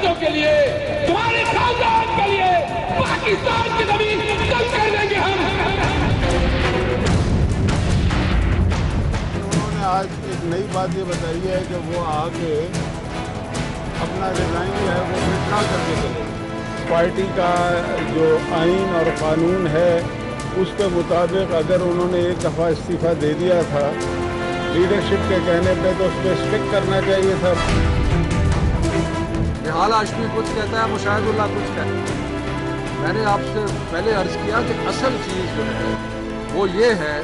बच्चों के लिए, तुम्हारे खानदान के लिए पाकिस्तान की जमीन तंग कर देंगे हम। उन्होंने आज एक नई बात ये बताई है कि वो आके अपना रिजाइन जो है वो विड्रॉ करके चले। पार्टी का जो आइन और कानून है उसके मुताबिक अगर उन्होंने एक दफ़ा इस्तीफ़ा दे दिया था लीडरशिप के कहने पे तो उस पर स्टिक करना चाहिए था। निहाल हाशमी कुछ कहता है, मुशाहिदुल्लाह कुछ कहता है। मैंने आपसे पहले अर्ज किया कि असल चीज़ जो है वो ये है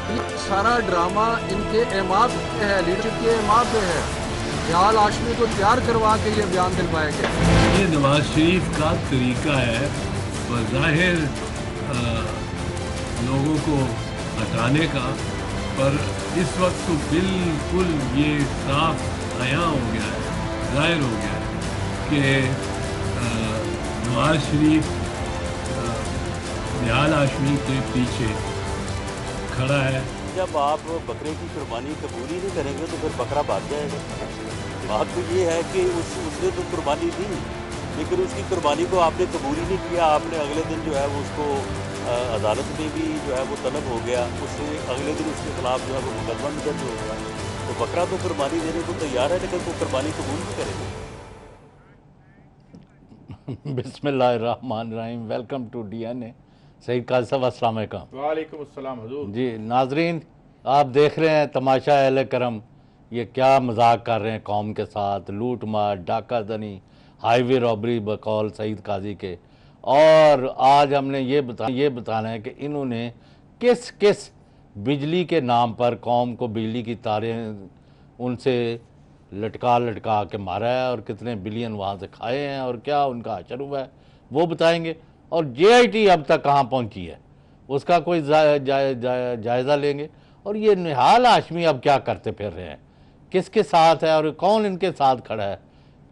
कि सारा ड्रामा इनके एमाद पे है, लीडरशिप के एमाद पे है। निहाल हाशमी को तैयार करवा के ये बयान दिलवाएंगे। ये नवाज शरीफ का तरीका है बज़ाहिर लोगों को हटाने का, पर इस वक्त तो बिल्कुल ये साफ आया हो गया है, जाहिर हो गया है कि नवाज शरीफ निहाल हाशमी के पीछे खड़ा है। जब आप बकरे की कुर्बानी कबूल ही नहीं करेंगे तो फिर बकरा भाग जाएगा। बात तो ये है कि उसने तो कुर्बानी दी, लेकिन उसकी कुर्बानी को आपने कबूल ही नहीं किया। आपने अगले दिन जो है वो उसको अदालत में भी जो है वो तलब हो गया, उससे अगले दिन उसके खिलाफ जो है वो मुकदमा भी दर्ज हो गया। तो बकरा तो कुर्बानी देने को तैयार है, लेकिन वो कुर्बानी कबूल नहीं करेगा। बिस्मिल्लाहिर्रहमानिर्रहीम। Welcome to DNA। Saeed Qazi साहब अस्सलाम वालेकुम। वालेकुम अस्सलाम हुजूर। जी नाजरीन, आप देख रहे हैं तमाशा अहले करम, ये क्या मजाक कर रहे हैं कौम के साथ, लूट मार, डाका दनी, हाईवे रॉबरी बकौल सईद काजी के। और आज हमने ये बताना है कि इन्होंने किस किस बिजली के नाम पर कौम को बिजली की तारें उनसे लटका के मारा है और कितने बिलियन वहाँ से खाए हैं और क्या उनका अशर हुआ है वो बताएंगे। और JIT अब तक कहाँ पहुँची है उसका कोई जायज़ा लेंगे। और ये निहाल हाशमी अब क्या करते फिर रहे हैं, किसके साथ है और कौन इनके साथ खड़ा है,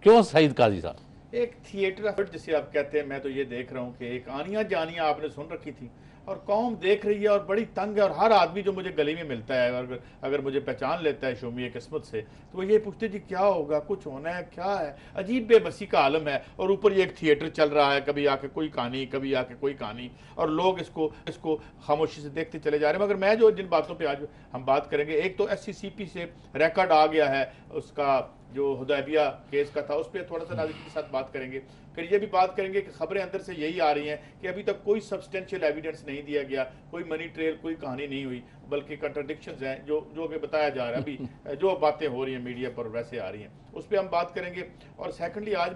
क्यों सईद काजी साहब? एक थिएटर ऑफ जिसे आप कहते हैं, मैं तो ये देख रहा हूँ कि एक आनिया जानिया आपने सुन रखी थी और कौम देख रही है और बड़ी तंग है। और हर आदमी जो मुझे गली में मिलता है अगर मुझे पहचान लेता है शोमी किस्मत से, तो वो ये पूछते जी क्या होगा, कुछ होना है, क्या है। अजीब बेबसी का आलम है। और ऊपर ये एक थिएटर चल रहा है, कभी आके कोई कहानी, कभी आके कोई कहानी, और लोग इसको खामोशी से देखते चले जा रहे हैं। मगर मैं जो जिन बातों पर आज हम बात करेंगे, एक तो SCCP से रिकॉर्ड आ गया है उसका जो हुदैबिया केस का था, उस पर थोड़ा सा नाज़रीन के साथ बात करेंगे। फिर ये भी बात करेंगे कि खबरें अंदर से यही आ रही हैं कि अभी तक कोई सब्सटेंशियल एविडेंस नहीं दिया गया, कोई मनी ट्रेल, कोई कहानी नहीं हुई, बल्कि कंट्राडिक्शंस हैं जो कि बताया जा रहा है। अभी जो बातें हो रही हैं मीडिया पर वैसे आ रही हैं, उस पर हम बात करेंगे। और सेकेंडली आज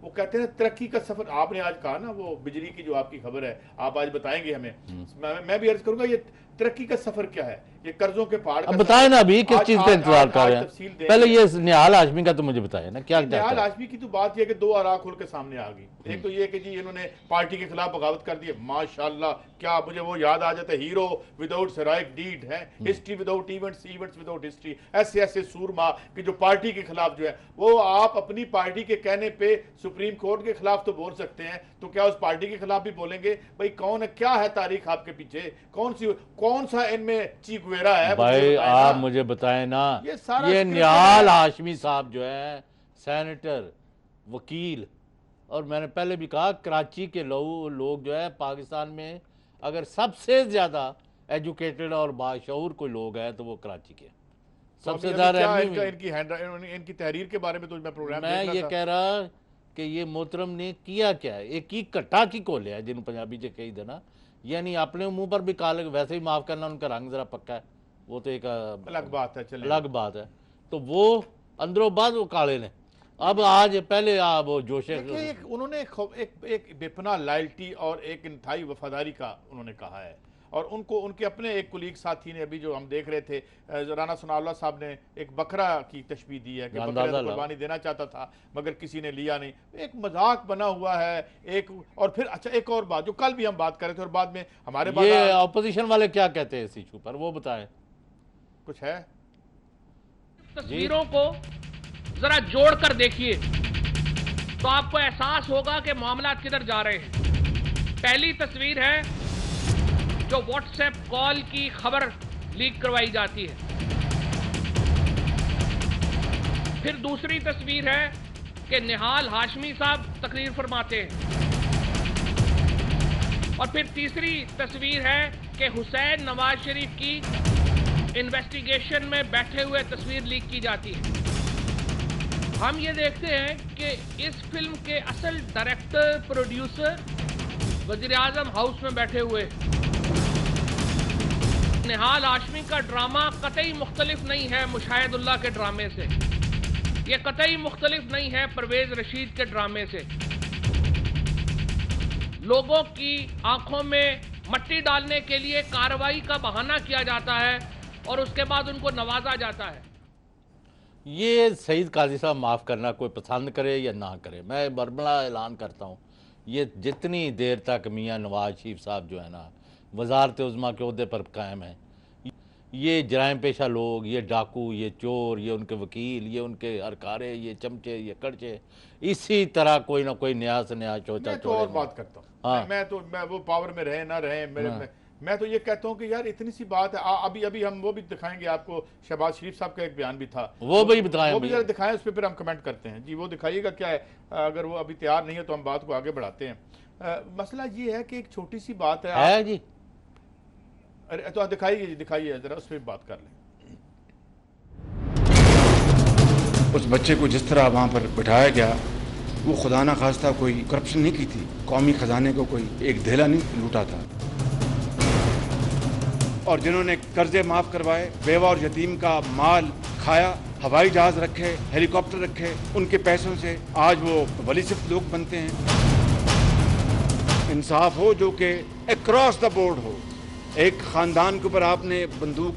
वो कहते हैं तरक्की का सफर, आपने आज कहा ना वो बिजली की जो आपकी खबर है, आप आज बताएंगे हमें। मैं भी अर्ज करूंगा ये तरक्की का सफर क्या है, ये कर्जों के पहाड़ का बताए ना अभी किस चीज का इंतजार कर रहे हैं। पहले ये निहाल हाशमी का तो मुझे बताया ना क्या। निहाल हाशमी की तो बात यह कि दो आरा खुल के सामने आ गई। एक तो ये कि जी इन्होंने पार्टी के खिलाफ बगावत कर दी, माशाल्लाह, क्या मुझे वो याद आ जाता है, हीरो विदाउट सराइक डीड है, history without events, events without history. ऐसे सूरमा कि जो पार्टी के खिलाफ जो है वो आप अपनी पार्टी के कहने पे सुप्रीम कोर्ट के खिलाफ तो बोल सकते हैं, तो क्या उस पार्टी के खिलाफ भी बोलेंगे? भाई कौन है, क्या है तारीख आपके पीछे, कौन सा इनमें चीगुएरा है भाई, आप मुझे बताएं ना। ये निहाल हाशमी साहब जो है सेनेटर, वकील, और मैंने पहले भी कहा कराची के लोग जो है पाकिस्तान में अगर सबसे ज्यादा एजुकेटेड और बाशऊर कोई लोग हैं तो वो कराची के सबसे ज्यादा। इनकी तहरीर के बारे में तो मैं प्रोग्राम मैं ये कह रहा कि ये मोहतरम ने किया क्या है, एक ही कट्टा की को लिया जिन पंजाबी से कही देना, यानी अपने मुंह पर भी काले, वैसे ही माफ करना उनका रंग जरा पक्का है, वो तो एक अलग बात है, अलग बात है। तो वो अंदरों बाद वो काले ने अब आज पहले आप वो जोशे उन्होंने एक बेपनाह लॉयल्टी और एक इंतहाई वफादारी का उन्होंने कहा है। और उनको उनके अपने एक कुलीग साथी ने अभी जो हम देख रहे थे, राना सनाउल्लाह साहब ने एक बकरा की तशबीह दी है कि बकरे को कुर्बानी देना चाहता था मगर किसी ने लिया नहीं। एक मजाक बना हुआ है एक। और फिर अच्छा एक और बात जो कल भी हम बात कर रहे थे और बाद में हमारे ये ऑपोजिशन वाले क्या कहते हैं इस इशू पर, वो बताएं। कुछ है तस्वीरों को जरा जोड़कर देखिए तो आपको एहसास होगा कि मामला किधर जा रहे हैं। पहली तस्वीर है जो व्हाट्सएप कॉल की खबर लीक करवाई जाती है। फिर दूसरी तस्वीर है कि निहाल हाशमी साहब तकरीर फरमाते हैं। और फिर तीसरी तस्वीर है कि हुसैन नवाज शरीफ की इन्वेस्टिगेशन में बैठे हुए तस्वीर लीक की जाती है। हम ये देखते हैं कि इस फिल्म के असल डायरेक्टर प्रोड्यूसर वज़ीर-ए-आज़म हाउस में बैठे हुए। निहाल हाशमी का ड्रामा कतई मुख्तलिफ नहीं है मुशाहिदुल्लाह के ड्रामे से, ये कतई मुख्तलिफ नहीं है परवेज रशीद के ड्रामे से। लोगों की आंखों में मट्टी डालने के लिए कार्रवाई का बहाना किया जाता है और उसके बाद उनको नवाजा जाता है। ये सईद काजी साहब माफ़ करना, कोई पसंद करे या ना करे, मैं बरबला ऐलान करता हूँ, ये जितनी देर तक मियाँ नवाज शरीफ साहब जो है ना वजारत उज़्मा के ओहदे पर कायम है, ये जराइम पेशा लोग, ये डाकू, ये चोर, ये उनके वकील, ये उनके अरकारे, ये चमचे, ये कड़चे, इसी तरह कोई ना कोई नया से नया चोचा मैं तो और बात करता हूँ। हाँ। मैं वो पावर में रहे ना रहे मैं तो ये कहता हूँ कि यार इतनी सी बात है। अभी हम वो भी दिखाएंगे आपको, शहबाज शरीफ साहब का एक बयान भी था, वो भी बताएं, वो भी जरा दिखाएं, उस पर फिर हम कमेंट करते हैं। जी वो दिखाइएगा क्या है, अगर वो अभी तैयार नहीं है तो हम बात को आगे बढ़ाते हैं। मसला ये है कि एक छोटी सी बात है जी। अरे तो दिखाइए जी, दिखाइए जरा, उस पर बात कर लें। उस बच्चे को जिस तरह वहाँ पर बिठाया गया, वो खुदा ना खास्ता कोई करप्शन नहीं की थी, कौमी खजाने को कोई एक धेला नहीं लूटा था। और जिन्होंने कर्जे माफ़ करवाए, बेवा और यतीम का माल खाया, हवाई जहाज़ रखे, हेलीकॉप्टर रखे, उनके पैसों से आज वो वली सिर्फ लोग बनते हैं। इंसाफ हो जो कि अक्रॉस द बोर्ड हो। एक ख़ानदान के ऊपर आपने बंदूक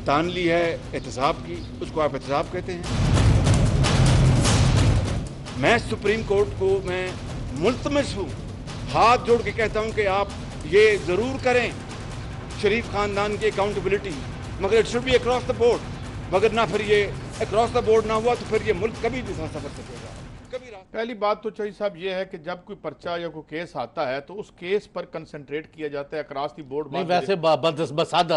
तान ली है एहतसाब की, उसको आप एहतसाब कहते हैं। मैं सुप्रीम कोर्ट को मैं मुल्तमस हूँ, हाथ जोड़ के कहता हूँ कि आप ये ज़रूर करें शरीफ ख़ानदान की अकाउंटेबिलिटी, मगर it should be across the board. मगर ना फिर ये अक्रॉस द बोर्ड ना हुआ तो फिर ये मुल्क कभी नहीं सफर सकेगा। पहली बात तो चाहिए साहब ये है कि जब कोई पर्चा या कोई केस आता है तो उस केस पर कंसंट्रेट किया जाता है, अक्रॉस द बोर्ड नहीं। वैसे बसात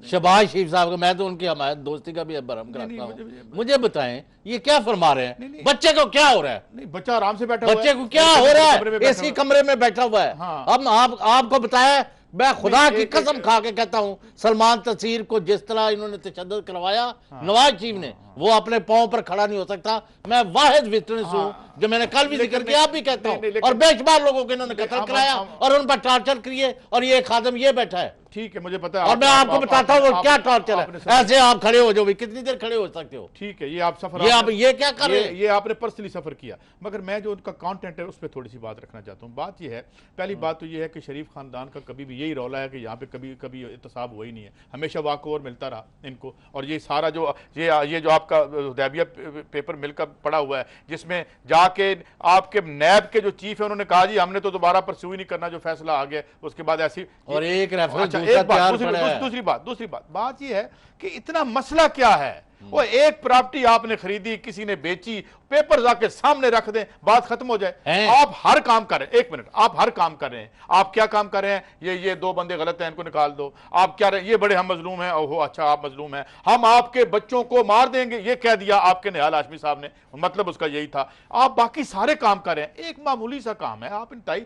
शहबाज शरीफ साहब का, मैं तो उनकी हमारे दोस्ती का भी बरहम कराता हूँ। मुझे बताएं ये क्या फरमा रहे हैं? बच्चे को क्या हो रहा है? नहीं, बच्चा आराम से बैठा, बच्चे को क्या हो रहा है? इसी कमरे में बैठा हुआ है। अब आपको बताया, मैं खुदा की कसम खा के कहता हूं, सलमान तसीर को जिस तरह इन्होंने तशद्दुद करवाया नवाज शरीफ ने, वो अपने पांव पर खड़ा नहीं हो सकता। मैं वाहिद विटनेस हूं, जो मैंने कल भी जिक्र किया, आप भी कहता हूं। और बेशुमार लोगों को इन्होंने कत्ल कराया और उन पर टॉर्चर किए, और ये खादम ये बैठा है। ठीक है, मुझे पता है। और मैं आपको बताता हूँ क्या टॉर्चर है। ऐसे आप खड़े हो जाओ, कितनी देर खड़े हो सकते हो? ठीक है, ये आप सफर, ये क्या कर रहे हैं? ये आपने पर्सनली सफर किया, मगर मैं जो उनका कंटेंट है उस पर थोड़ी सी बात रखना चाहता हूँ। बात ये है, पहली बात तो ये है कि शरीफ खानदान का कभी भी यही रौला है कि यहाँ पे कभी एहतसाब हुआ ही नहीं है, हमेशा वाकओवर मिलता रहा इनको। और ये सारा जो ये जो आपका हुदैबिया पेपर मिलकर पड़ा हुआ है, जिसमें जाके आपके नैब के जो चीफ है उन्होंने कहा जी हमने तो दोबारा परस्यू ही नहीं करना, जो फैसला आ गया उसके बाद ऐसी। और एक दूसरी बात ये है कि इतना मसला क्या है? वो एक प्रॉपर्टी आपने खरीदी, किसी ने बेची, पेपर जाके सामने रख दें, बात खत्म हो जाए। आप हर काम कर रहे हैं, एक मिनट, आप हर काम कर रहे हैं। आप क्या काम कर रहे हैं? ये दो बंदे गलत हैं, इनको निकाल दो। आप क्या रहे, ये बड़े हम मजलूम हैं, ओहो अच्छा आप मजलूम हैं, हम आपके बच्चों को मार देंगे, ये कह दिया आपके निहाल हाशमी साहब ने, मतलब उसका यही था। आप बाकी सारे काम कर रहे हैं, एक मामूली सा काम है, आप इंतहाई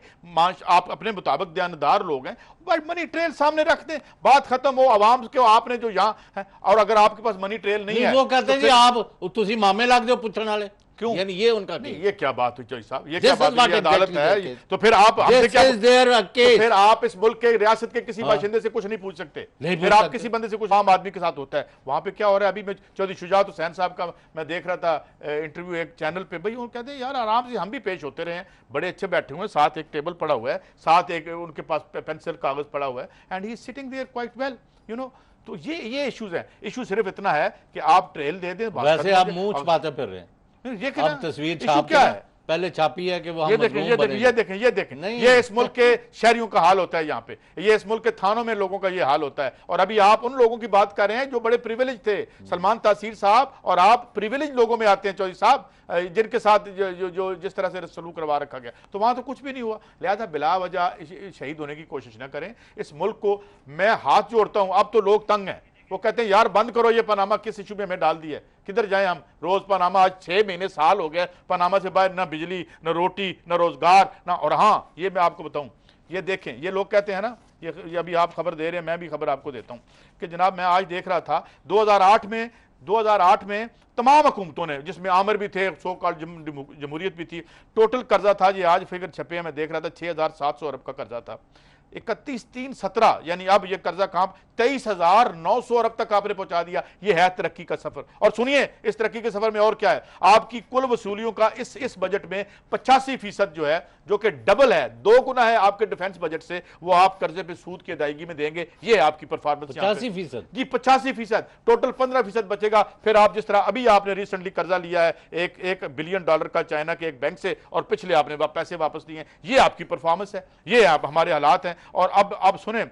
आप अपने मुताबिक दयानदार लोग हैं, बट मनी ट्रेल सामने रख दें, बात खत्म हो। आवाम के आपने जो यहाँ है, और अगर आपके पास मनी ट्रेल नहीं है, वो कहते हैं जी आप तुसी मामे लग दो पूछने वाले, क्यों? यानी ये उनका नहीं, ये क्या बात हुई चौधरी साहब? ये क्या बात हुई? अदालत है, तो फिर आप हमसे क्या, तो फिर आप इस मुल्क के रियासत के किसी बाशिंदे से कुछ नहीं पूछ सकते, फिर आप किसी बंदे से कुछ आम आदमी के साथ होता है। वहां पे क्या हो रहा है? अभी मैं चौधरी शुजात हुसैन साहब का मैं देख रहा था इंटरव्यू एक चैनल पे, भाई वो कहते हैं यार आराम से हम भी पेश होते रहे, बड़े अच्छे बैठे हुए हैं, साथ एक टेबल पड़ा हुआ है, साथ एक उनके पास पेंसिल कागज पड़ा हुआ है, and he is sitting there quite well, you know. तो ये इश्यूज है। इशू सिर्फ इतना है कि आप ट्रेल दे दें, वैसे आप मुंह छुपाते फिर रहे हैं। ये अब तस्वीर छाप क्या है? पहले छापी है कि वो ये देखें, ये देखें, ये इस मुल्क के शहरियों का हाल होता है यहाँ पे, ये इस मुल्क के थानों में लोगों का ये हाल होता है। और अभी आप उन लोगों की बात कर रहे हैं जो बड़े प्रिविलेज थे, सलमान तासीर साहब, और आप प्रिविलेज लोगों में आते हैं चौधरी साहब, जिनके साथ जो जिस तरह से सलूक करवा रखा गया, तो वहां तो कुछ भी नहीं हुआ। लिहाजा बिला वजह शहीद होने की कोशिश ना करें। इस मुल्क को मैं हाथ जोड़ता हूं, अब तो लोग तंग हैं, वो कहते हैं यार बंद करो ये पनामा, किस इशू में हमें डाल दिया है, किधर जाएं हम। रोज पनामा, आज 6 महीने साल हो गए पनामा से बाहर, ना बिजली, ना रोटी, ना रोजगार, ना। और हाँ, ये मैं आपको बताऊं, ये देखें, ये लोग कहते हैं ना, ये अभी आप खबर दे रहे हैं, मैं भी खबर आपको देता हूं कि जनाब मैं आज देख रहा था 2008 में तमाम हुकूमतों ने, जिसमें आमिर भी थे, सो कॉल्ड जमहूरियत भी थी, टोटल कर्जा था, ये आज फिगर छपे हैं मैं देख रहा था, 6,700 अरब का कर्जा था। 31/3/17 यानी अब ये कर्जा कहां, 23,900 अरब तक आपने पहुंचा दिया। ये है तरक्की का सफर। और सुनिए, इस तरक्की के सफर में और क्या है, आपकी कुल वसूलियों का इस बजट में 85% जो है, जो कि डबल है, 2 गुना है आपके डिफेंस बजट से, वो आप कर्जे पे सूद की अदायगी में देंगे। ये है आपकी परफॉर्मेंस। 85% जी, 85%, टोटल 15% बचेगा। फिर आप जिस तरह अभी आपने रिसेंटली कर्जा लिया है $1 बिलियन का चाइना के एक बैंक से, और पिछले आपने पैसे वापस दिए, ये आपकी परफॉर्मेंस है, ये आप हमारे हालात हैं। और अब सुने,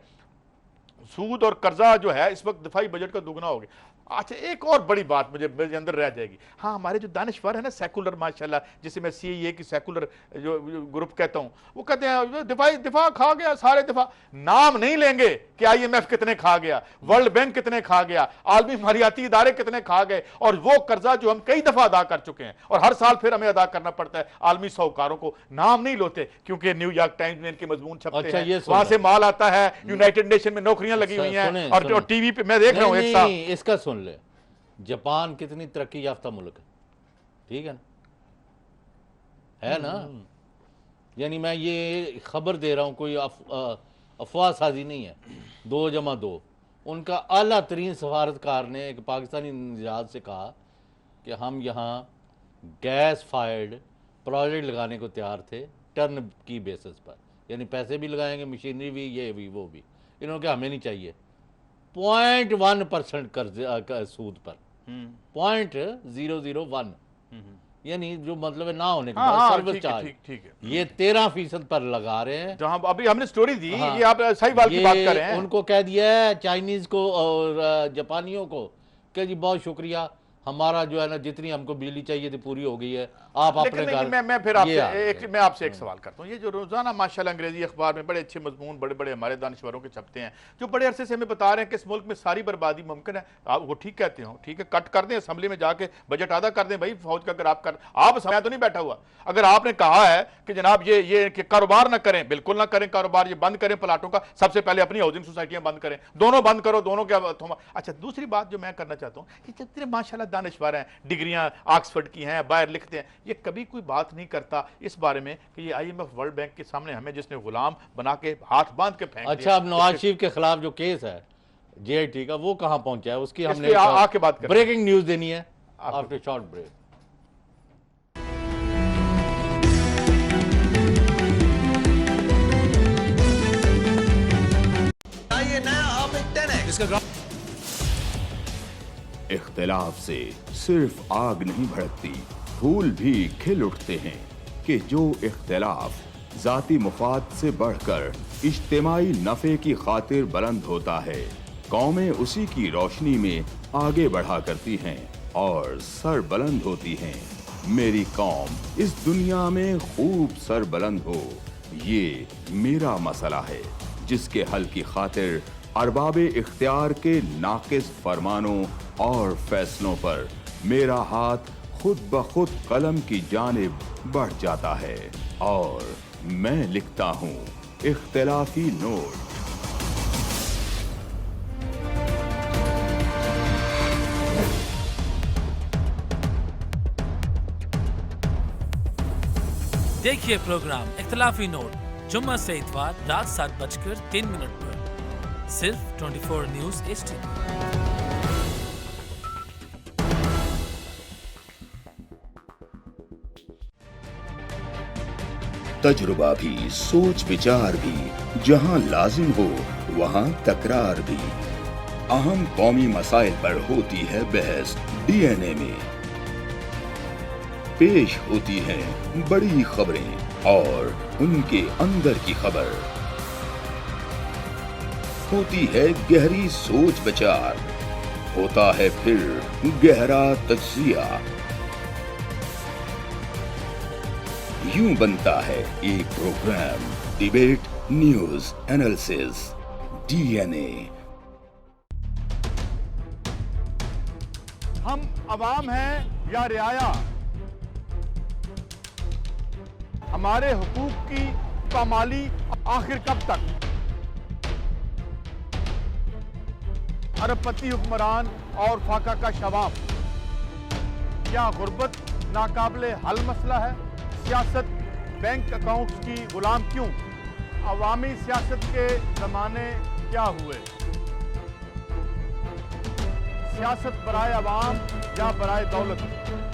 सूद और कर्जा जो है इस वक्त दिफाई बजट का दुगना हो गया। अच्छा, एक और बड़ी बात मेरे अंदर रह जाएगी। हाँ, हमारे जो दानिश्वर है ना, सेकुलर माशाल्लाह, जिसे मैं CIA की सेकुलर जो ग्रुप कहता हूँ, वो कहते हैं दिफा खा गया, सारे दिफा। नाम नहीं लेंगे कि IMF कितने खा गया, वर्ल्ड बैंक कितने खा गया, आलमी मालियाती इदारे कितने खा गए, और वो कर्जा जो हम कई दफा अदा कर चुके हैं और हर साल फिर हमें अदा करना पड़ता है आलमी साहूकारों को। नाम नहीं लोते, क्योंकि न्यूयॉर्क टाइम्स में इनके मजमून छपते हैं, वहां से माल आता है, यूनाइटेड नेशन में नौकरियां लगी हुई हैं, और टीवी पे मैं देख रहा हूँ। एक साल इसका सुन ले, जापान कितनी तरक्की याफ्ता मुल्क है, ठीक है ना, है ना। यानी मैं ये खबर दे रहा हूं, कोई अफवाह साजी नहीं है। 2+2, उनका आला तरीन सफारतकार ने एक पाकिस्तानी निजात से कहा कि हम यहाँ गैस फायर्ड प्रोजेक्ट लगाने को तैयार थे, टर्न की बेसिस पर, यानी पैसे भी लगाएंगे, मशीनरी भी, ये भी वो भी। इन्होंने कहा हमें नहीं चाहिए। 0.1% कर्ज सूद पर, 0.001, यानी जो मतलब है ना होने के बाद सर्विस चार्ज, ठीक है, ये 13% पर लगा रहे हैं। जहां अभी हमने स्टोरी दी, ये आप सही बात की बात कर रहे हैं। उनको कह दिया है चाइनीज को और जापानियों को कि जी बहुत शुक्रिया, हमारा जो है ना जितनी हमको बिजली चाहिए थी पूरी हो गई है, आप अपने घर। मैं फिर आपसे एक सवाल करता हूँ। ये जो रोजाना माशाल्लाह अंग्रेजी अखबार में बड़े अच्छे मजमून बड़े बड़े हमारे दानिश्वरों के छपते हैं, जो बड़े अरसे से हमें बता रहे हैं कि इस मुल्क में सारी बर्बादी मुमकिन है, आप वो ठीक कहते हो, ठीक है, कट कर दें, असम्बली में जाके बजट आधा कर दें भाई फौज का। अगर आप समय तो नहीं बैठा हुआ, अगर आपने कहा है कि जनाब ये कि कारोबार ना करें, बिल्कुल ना करें कारोबार, ये बंद करें प्लाटों का, सबसे पहले अपनी हाउसिंग सोसाइटियां बंद करें, दोनों बंद करो, दोनों क्या। अच्छा, दूसरी बात जो मैं करना चाहता हूँ कि जितने माशाल्लाह दानिश्वर हैं, डिग्रियां ऑक्सफोर्ड की हैं, बाहर लिखते हैं, ये कभी कोई बात नहीं करता इस बारे में कि ये IMF वर्ल्ड बैंक के सामने हमें जिसने गुलाम बना के हाथ बांध के फेंक। अच्छा, अब नवाज शरीफ के खिलाफ जो केस है JIT का, वो कहां पहुंचा है, उसकी हमने आके बात करें। ब्रेकिंग न्यूज देनी है आफ्टर शॉर्ट ब्रेक। इख्तिलाफ से सिर्फ आग नहीं भड़कती, फूल भी खिल उठते हैं कि जो इख्तिलाफ जाती मुफाद से बढ़कर इज्तिमाई नफ़े की खातिर बुलंद होता है, कौमें उसी की रोशनी में आगे बढ़ा करती हैं और सर बुलंद होती हैं। मेरी कौम इस दुनिया में खूब सर बुलंद हो, ये मेरा मसला है, जिसके हल की खातिर अरबाबे इख्तियार के नाकिस फरमानों और फैसलों पर मेरा हाथ खुद ब खुद कलम की जानिब बढ़ जाता है और मैं लिखता हूँ इख्तिलाफी नोट। देखिए प्रोग्राम इख्तिलाफी नोट जुम्मा से इतवार रात 7:03 पर सिर्फ 24 न्यूज HD। तजुर्बा भी, सोच विचार भी, जहां लाजिम हो वहां तकरार भी। अहम कौमी मसाइल पर होती है बहस DNA में। पेश होती हैं बड़ी खबरें और उनके अंदर की खबर। होती है गहरी सोच विचार, होता है फिर गहरा तज्जिया। यूं बनता है एक program debate news analysis DNA। हम अवाम हैं या रियाया, हमारे हुकूक की पामाली आखिर कब तक? अरबपति हुक्मरान और फाका का शवाब, क्या गुर्बत नाकाबिले हल मसला है? सियासत बैंक अकाउंट्स की गुलाम क्यों? अवामी सियासत के ज़माने क्या हुए? सियासत बराए अवाम या बराए दौलत?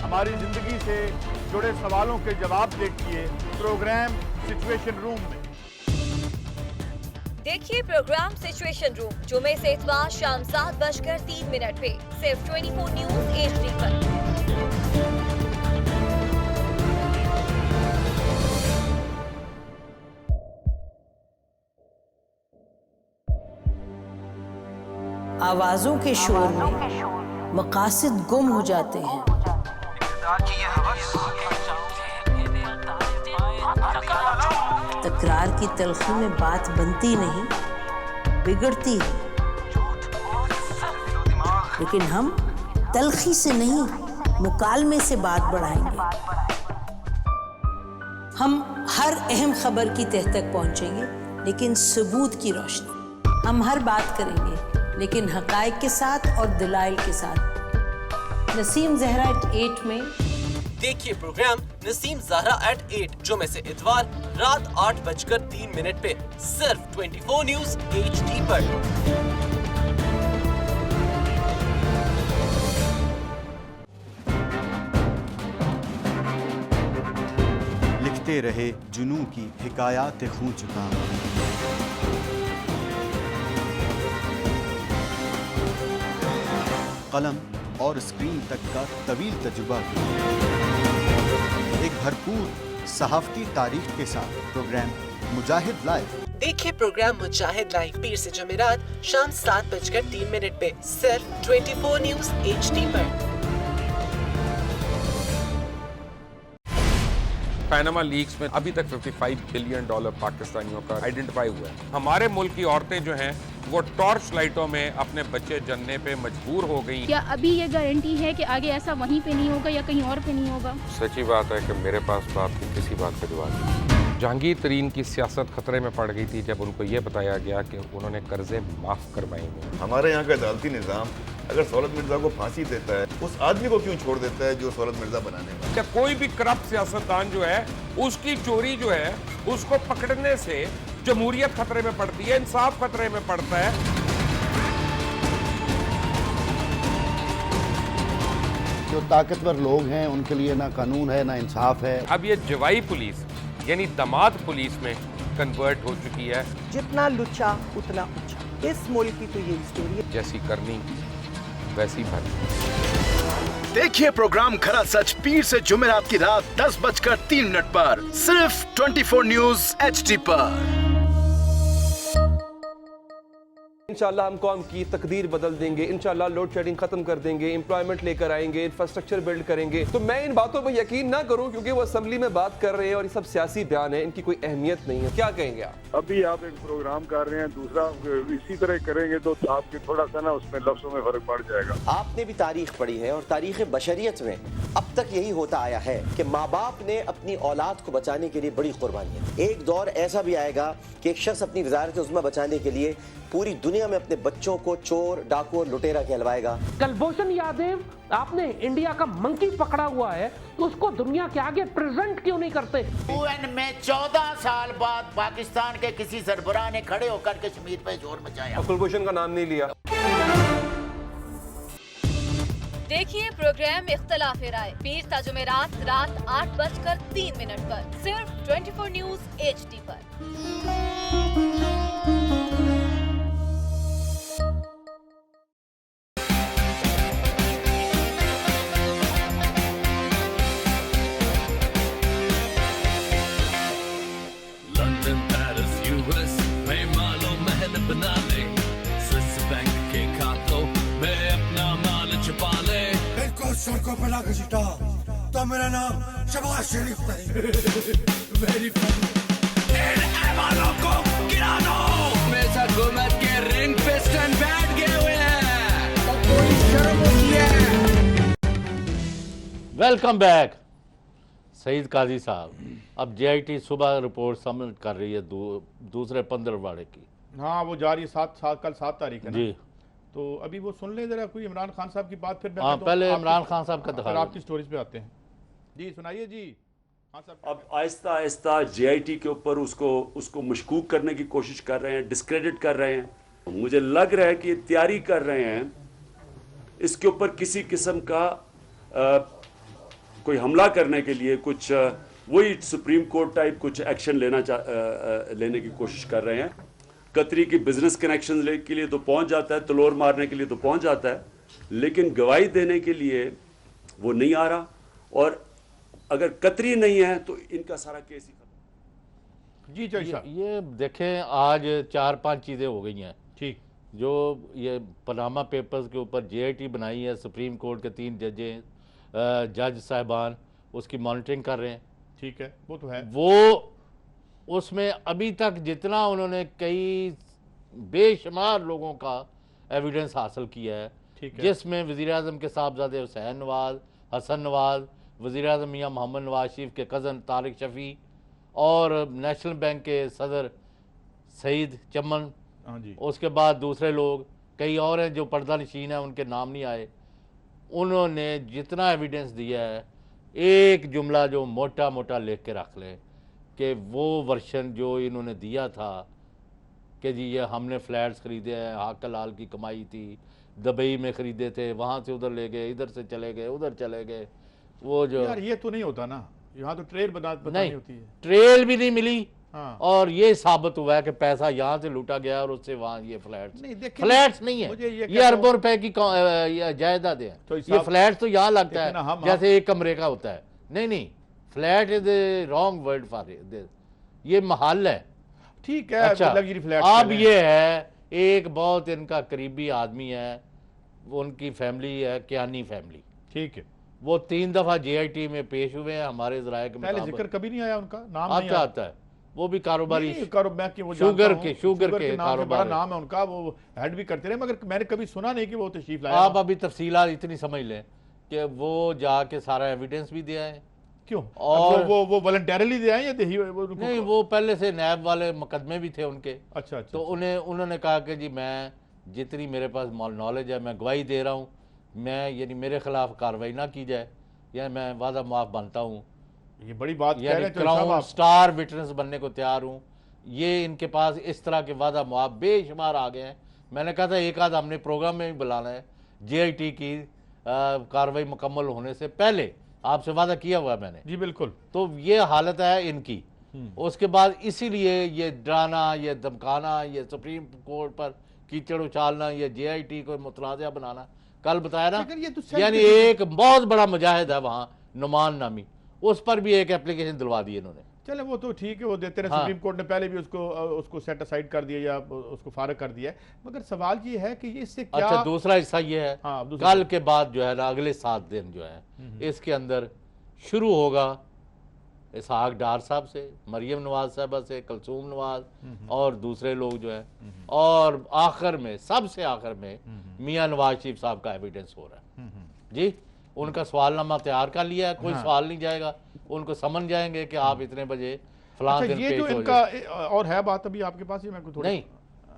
हमारी ज़िंदगी से जुड़े सवालों के जवाब देखिए प्रोग्राम सिचुएशन रूम में। देखिए प्रोग्राम सिचुएशन रूम जुमे से इतवार शाम 7:03 पे सिर्फ 24 न्यूज़ HD पर। आवाजों के शोर में मकासद गुम हो जाते हैं। तकरार की तलखी में बात बनती नहीं, बिगड़ती है। लेकिन हम तलखी से नहीं, मुकालमे से बात बढ़ाएंगे। हम हर अहम खबर की तह तक पहुंचेंगे, लेकिन सबूत की रोशनी। हम हर बात करेंगे, लेकिन हकायक के साथ और दलाइल के साथ। नसीम जहरा 8 में देखिए प्रोग्राम नसीम ज़हरा @8 जुमे से इतवार रात 8:03 पे सिर्फ 24 न्यूज़ HD पर। लिखते रहे जुनू की हिकायात खूं चुका, कलम और स्क्रीन तक का तवील तजुर्बा, एक भरपूर सहाफ़ती तारीख के साथ प्रोग्राम मुजाहिद लाइव। देखिए प्रोग्राम मुजाहिद लाइव पीर से जुमेरात शाम 7:03 पे सिर्फ 24 न्यूज़ HD पर। पैनामा लीक्स में अभी तक $55 बिलियन पाकिस्तानियों का आइडेंटिफाई हुआ है। हमारे मुल्क की औरतें जो हैं वो टॉर्च लाइटों में अपने बच्चे जनने पे मजबूर हो गई। क्या अभी ये गारंटी है कि आगे ऐसा वहीं पे नहीं होगा या कहीं और पे नहीं होगा? सच्ची बात है कि मेरे पास बात की किसी बात का जवाब नहीं। जहांगीर तरीन की सियासत खतरे में पड़ गई थी जब उनको ये बताया गया कि उन्होंने कर्जे माफ करवाएंगे। हमारे यहाँ का अदालती निज़ाम अगर सौलत मिर्जा को फांसी देता है, उस आदमी को क्यों छोड़ देता है जो सौलत मिर्जा बनाने वाला? क्या कोई भी करप्ट सियासतदान जो है उसकी चोरी जो है उसको पकड़ने से जमहूरियत खतरे में पड़ती है, इंसाफ खतरे में पड़ता है। जो ताकतवर लोग हैं उनके लिए ना कानून है ना इंसाफ है। अब ये जवाई पुलिस यानी दामाद पुलिस में कन्वर्ट हो चुकी है। जितना लुच्चा उतना ऊंचा, इस मुल्क की तो ये स्टोरी है। जैसी करनी वैसी भरनी। देखिए प्रोग्राम खरा सच पीर से जुमेरात की रात 10:03 पर सिर्फ 24 न्यूज़ HD पर। इंशाल्लाह हम कौम की तकदीर बदल देंगे, इंशाल्लाह लोड शेडिंग खत्म कर देंगे, एम्प्लॉयमेंट लेकर आएंगे, इंफ्रास्ट्रक्चर बिल्ड करेंगे। तो मैं इन बातों पर यकीन ना करूं क्योंकि वो असेंबली में बात कर रहे हैं और ये सब सियासी बयान है, इनकी कोई अहमियत नहीं है। क्या कहेंगे आप? अभी आप एक प्रोग्राम कर रहे हैं, दूसरा इसी तरह करेंगे तो आपके थोड़ा सा ना उसमें लफ्जों में फर्क पड़ जाएगा। आपने भी तारीख पढ़ी है और तारीख बशरियत में अब तक यही होता आया है कि माँ बाप ने अपनी औलाद को बचाने के लिए बड़ी कुर्बानियां। एक दौर ऐसा भी आएगा कि एक शख्स अपनी वज़ारत उज़्मा बचाने के लिए पूरी दुनिया में अपने बच्चों को चोर, डाकू और लुटेरा कहलवाएगा। कुलभूषण यादव, आपने इंडिया का मंकी पकड़ा हुआ है तो उसको दुनिया के आगे प्रेजेंट क्यों नहीं करते? UN में 14 साल बाद पाकिस्तान के किसी सरबराह ने खड़े होकर कश्मीर पे जोर मचाया। कुलभूषण का नाम नहीं लिया। देखिए प्रोग्राम इख्तिलाफ राय पीर ता जुमेरात रात 8:03 पर सिर्फ 24 न्यूज़ HD पर। लंदन, पेरिस, US में मालो महल बना ले, स्विस बैंक के खातों में अपना माल छुपा ले। सड़कों पर लाके सीटा तो मेरा नाम शबाज शरीफ नहीं। Very funny. इन वालों को गिरा दो। हमेशा हुकूमत के रिंग पे स्टैंड बैठ गए हुए हैं। तो कोई शर्म होती है। Welcome back. सईद काजी साहब, अब JIT सुबह रिपोर्ट सबमिट कर रही है दूसरे 15 की। हाँ, वो जा रही है कल 7 तारीख है ना? जी। तो अभी वो सुन ले जरा कोई इमरान खान साहब की बात, फिर हाँ, पहले इमरान खान साहब का दिखा, आपकी स्टोरीज पे आते हैं। जी सुनाइए जी। हाँ साहब। अब आहिस्ता आहिस्ता JIT के ऊपर उसको मशकूक करने की कोशिश कर रहे हैं, डिस्क्रेडिट कर रहे हैं। मुझे लग रहा है कि ये तैयारी कर रहे हैं इसके ऊपर किसी किस्म का कोई हमला करने के लिए, कुछ वही सुप्रीम कोर्ट टाइप कुछ एक्शन लेने की कोशिश कर रहे हैं। कतरी की बिजनेस कनेक्शन के लिए तो पहुंच जाता है, तलोर मारने के लिए तो पहुंच जाता है, लेकिन गवाही देने के लिए वो नहीं आ रहा। और अगर कतरी नहीं है तो इनका सारा केस ही खत्म। जी ये देखें, आज 4-5 चीज़ें हो गई हैं। ठीक। जो ये पनामा पेपर्स के ऊपर JIT बनाई है, सुप्रीम कोर्ट के 3 जज साहिबान उसकी मॉनिटरिंग कर रहे हैं। ठीक है, वो तो है। वो उसमें अभी तक जितना उन्होंने कई बेशुमार लोगों का एविडेंस हासिल किया है, जिसमें वज़ीर-ए-आज़म के साहबजादे हुसैन नवाज, हसन नवाज, वज़ीर-ए-आज़म मियाँ मोहम्मद नवाज शरीफ के कज़न तारिक शफ़ी और नेशनल बैंक के सदर सईद चमन, उसके बाद दूसरे लोग कई और हैं जो पर्दा नशीन है, उनके नाम नहीं आए। उन्होंने जितना एविडेंस दिया है, एक जुमला जो मोटा मोटा लिख के रख लें कि वो वर्शन जो इन्होंने दिया था कि जी ये हमने फ्लैट्स ख़रीदे हैं, हाक लाल की कमाई थी, दुबई में ख़रीदे थे, वहाँ से उधर ले गए, इधर से चले गए, उधर चले गए, वो जो यार ये तो नहीं होता ना, यहाँ तो ट्रेल बतानी होती है। ट्रेल भी नहीं मिली। हाँ। और ये साबित हुआ है कि पैसा यहाँ से लूटा गया और उससे वहाँ ये फ्लैट्स नहीं है, ये अरबों रुपए की जायदाद है। तो ये फ्लैट तो यहाँ लगता है जैसे एक कमरे का होता है। नहीं, flat is wrong word for ये महल है। ठीक है। अच्छा, अब ये है एक बहुत इनका करीबी आदमी है, उनकी फैमिली है कियानी फैमिली। ठीक है। वो 3 दफा JIT में पेश हुए हैं हमारे ज़राए के मुताबिक। जिक्र कभी नहीं आया उनका नाम आता है। वो भी कारोबारी शुगर के कारोबार नाम है उनका, वो हेड भी करते रहे, मगर मैंने कभी सुना नहीं कि वो तशरीफ लाया। आप अभी तफसीलात इतनी समझ लें कि वो जाके सारा एविडेंस भी दिया है। क्यों? और वो वॉलंटरली दिया है या नहीं? वो पहले से नैब वाले मुकदमे भी थे उनके। अच्छा। तो उन्होंने कहा कि जी मैं जितनी मेरे पास नॉलेज है मैं गवाही दे रहा हूँ, मैं यानी मेरे खिलाफ कार्रवाई ना की जाए या मैं वादा मुआफ बनता हूँ। ये बड़ी बात कह रहे हैं। क्राउन स्टार विटनेस बनने को तैयार हूँ। ये इनके पास इस तरह के वादा मुआफ बेशुमार आ गए हैं। मैंने कहा था एक आध हमने प्रोग्राम में भी बुलाना है, JIT की कार्रवाई मुकम्मल होने से पहले आपसे वादा किया हुआ है मैंने। जी बिल्कुल। तो ये हालत है इनकी। उसके बाद इसीलिए ये डराना, ये धमकाना, ये सुप्रीम कोर्ट पर कीचड़ उछालना, ये JIT को मुतनाज़ा बनाना, कल बताया ना, यानी एक बहुत बड़ा मुजाहिद है वहाँ नुमान नामी, उस पर भी एक एप्लीकेशन दिलवा दी इन्होंने। चले वो तो ठीक है, वो देते रहे। सुप्रीम कोर्ट ने पहले भी उसको सेट असाइड कर दिया या उसको फारग कर दिया, मगर सवाल ये है कि इससे क्या। अच्छा, दूसरा हिस्सा ये है, कल के बाद जो है ना, अगले 7 दिन जो है इसके अंदर शुरू होगा इसहाक डार साहब से, मरियम नवाज साहबा से, कलसूम नवाज और दूसरे लोग जो है, और आखिर में सबसे आखिर में मियाँ नवाज शरीफ साहब का एविडेंस हो रहा है। जी, उनका सवालनामा तैयार कर लिया है, कोई सवाल नहीं जाएगा, उनको समझ जाएंगे कि आप इतने बजे फलां दिन पेश हो जाए। और है बात अभी आपके पास, ये मैं थोड़ी नहीं,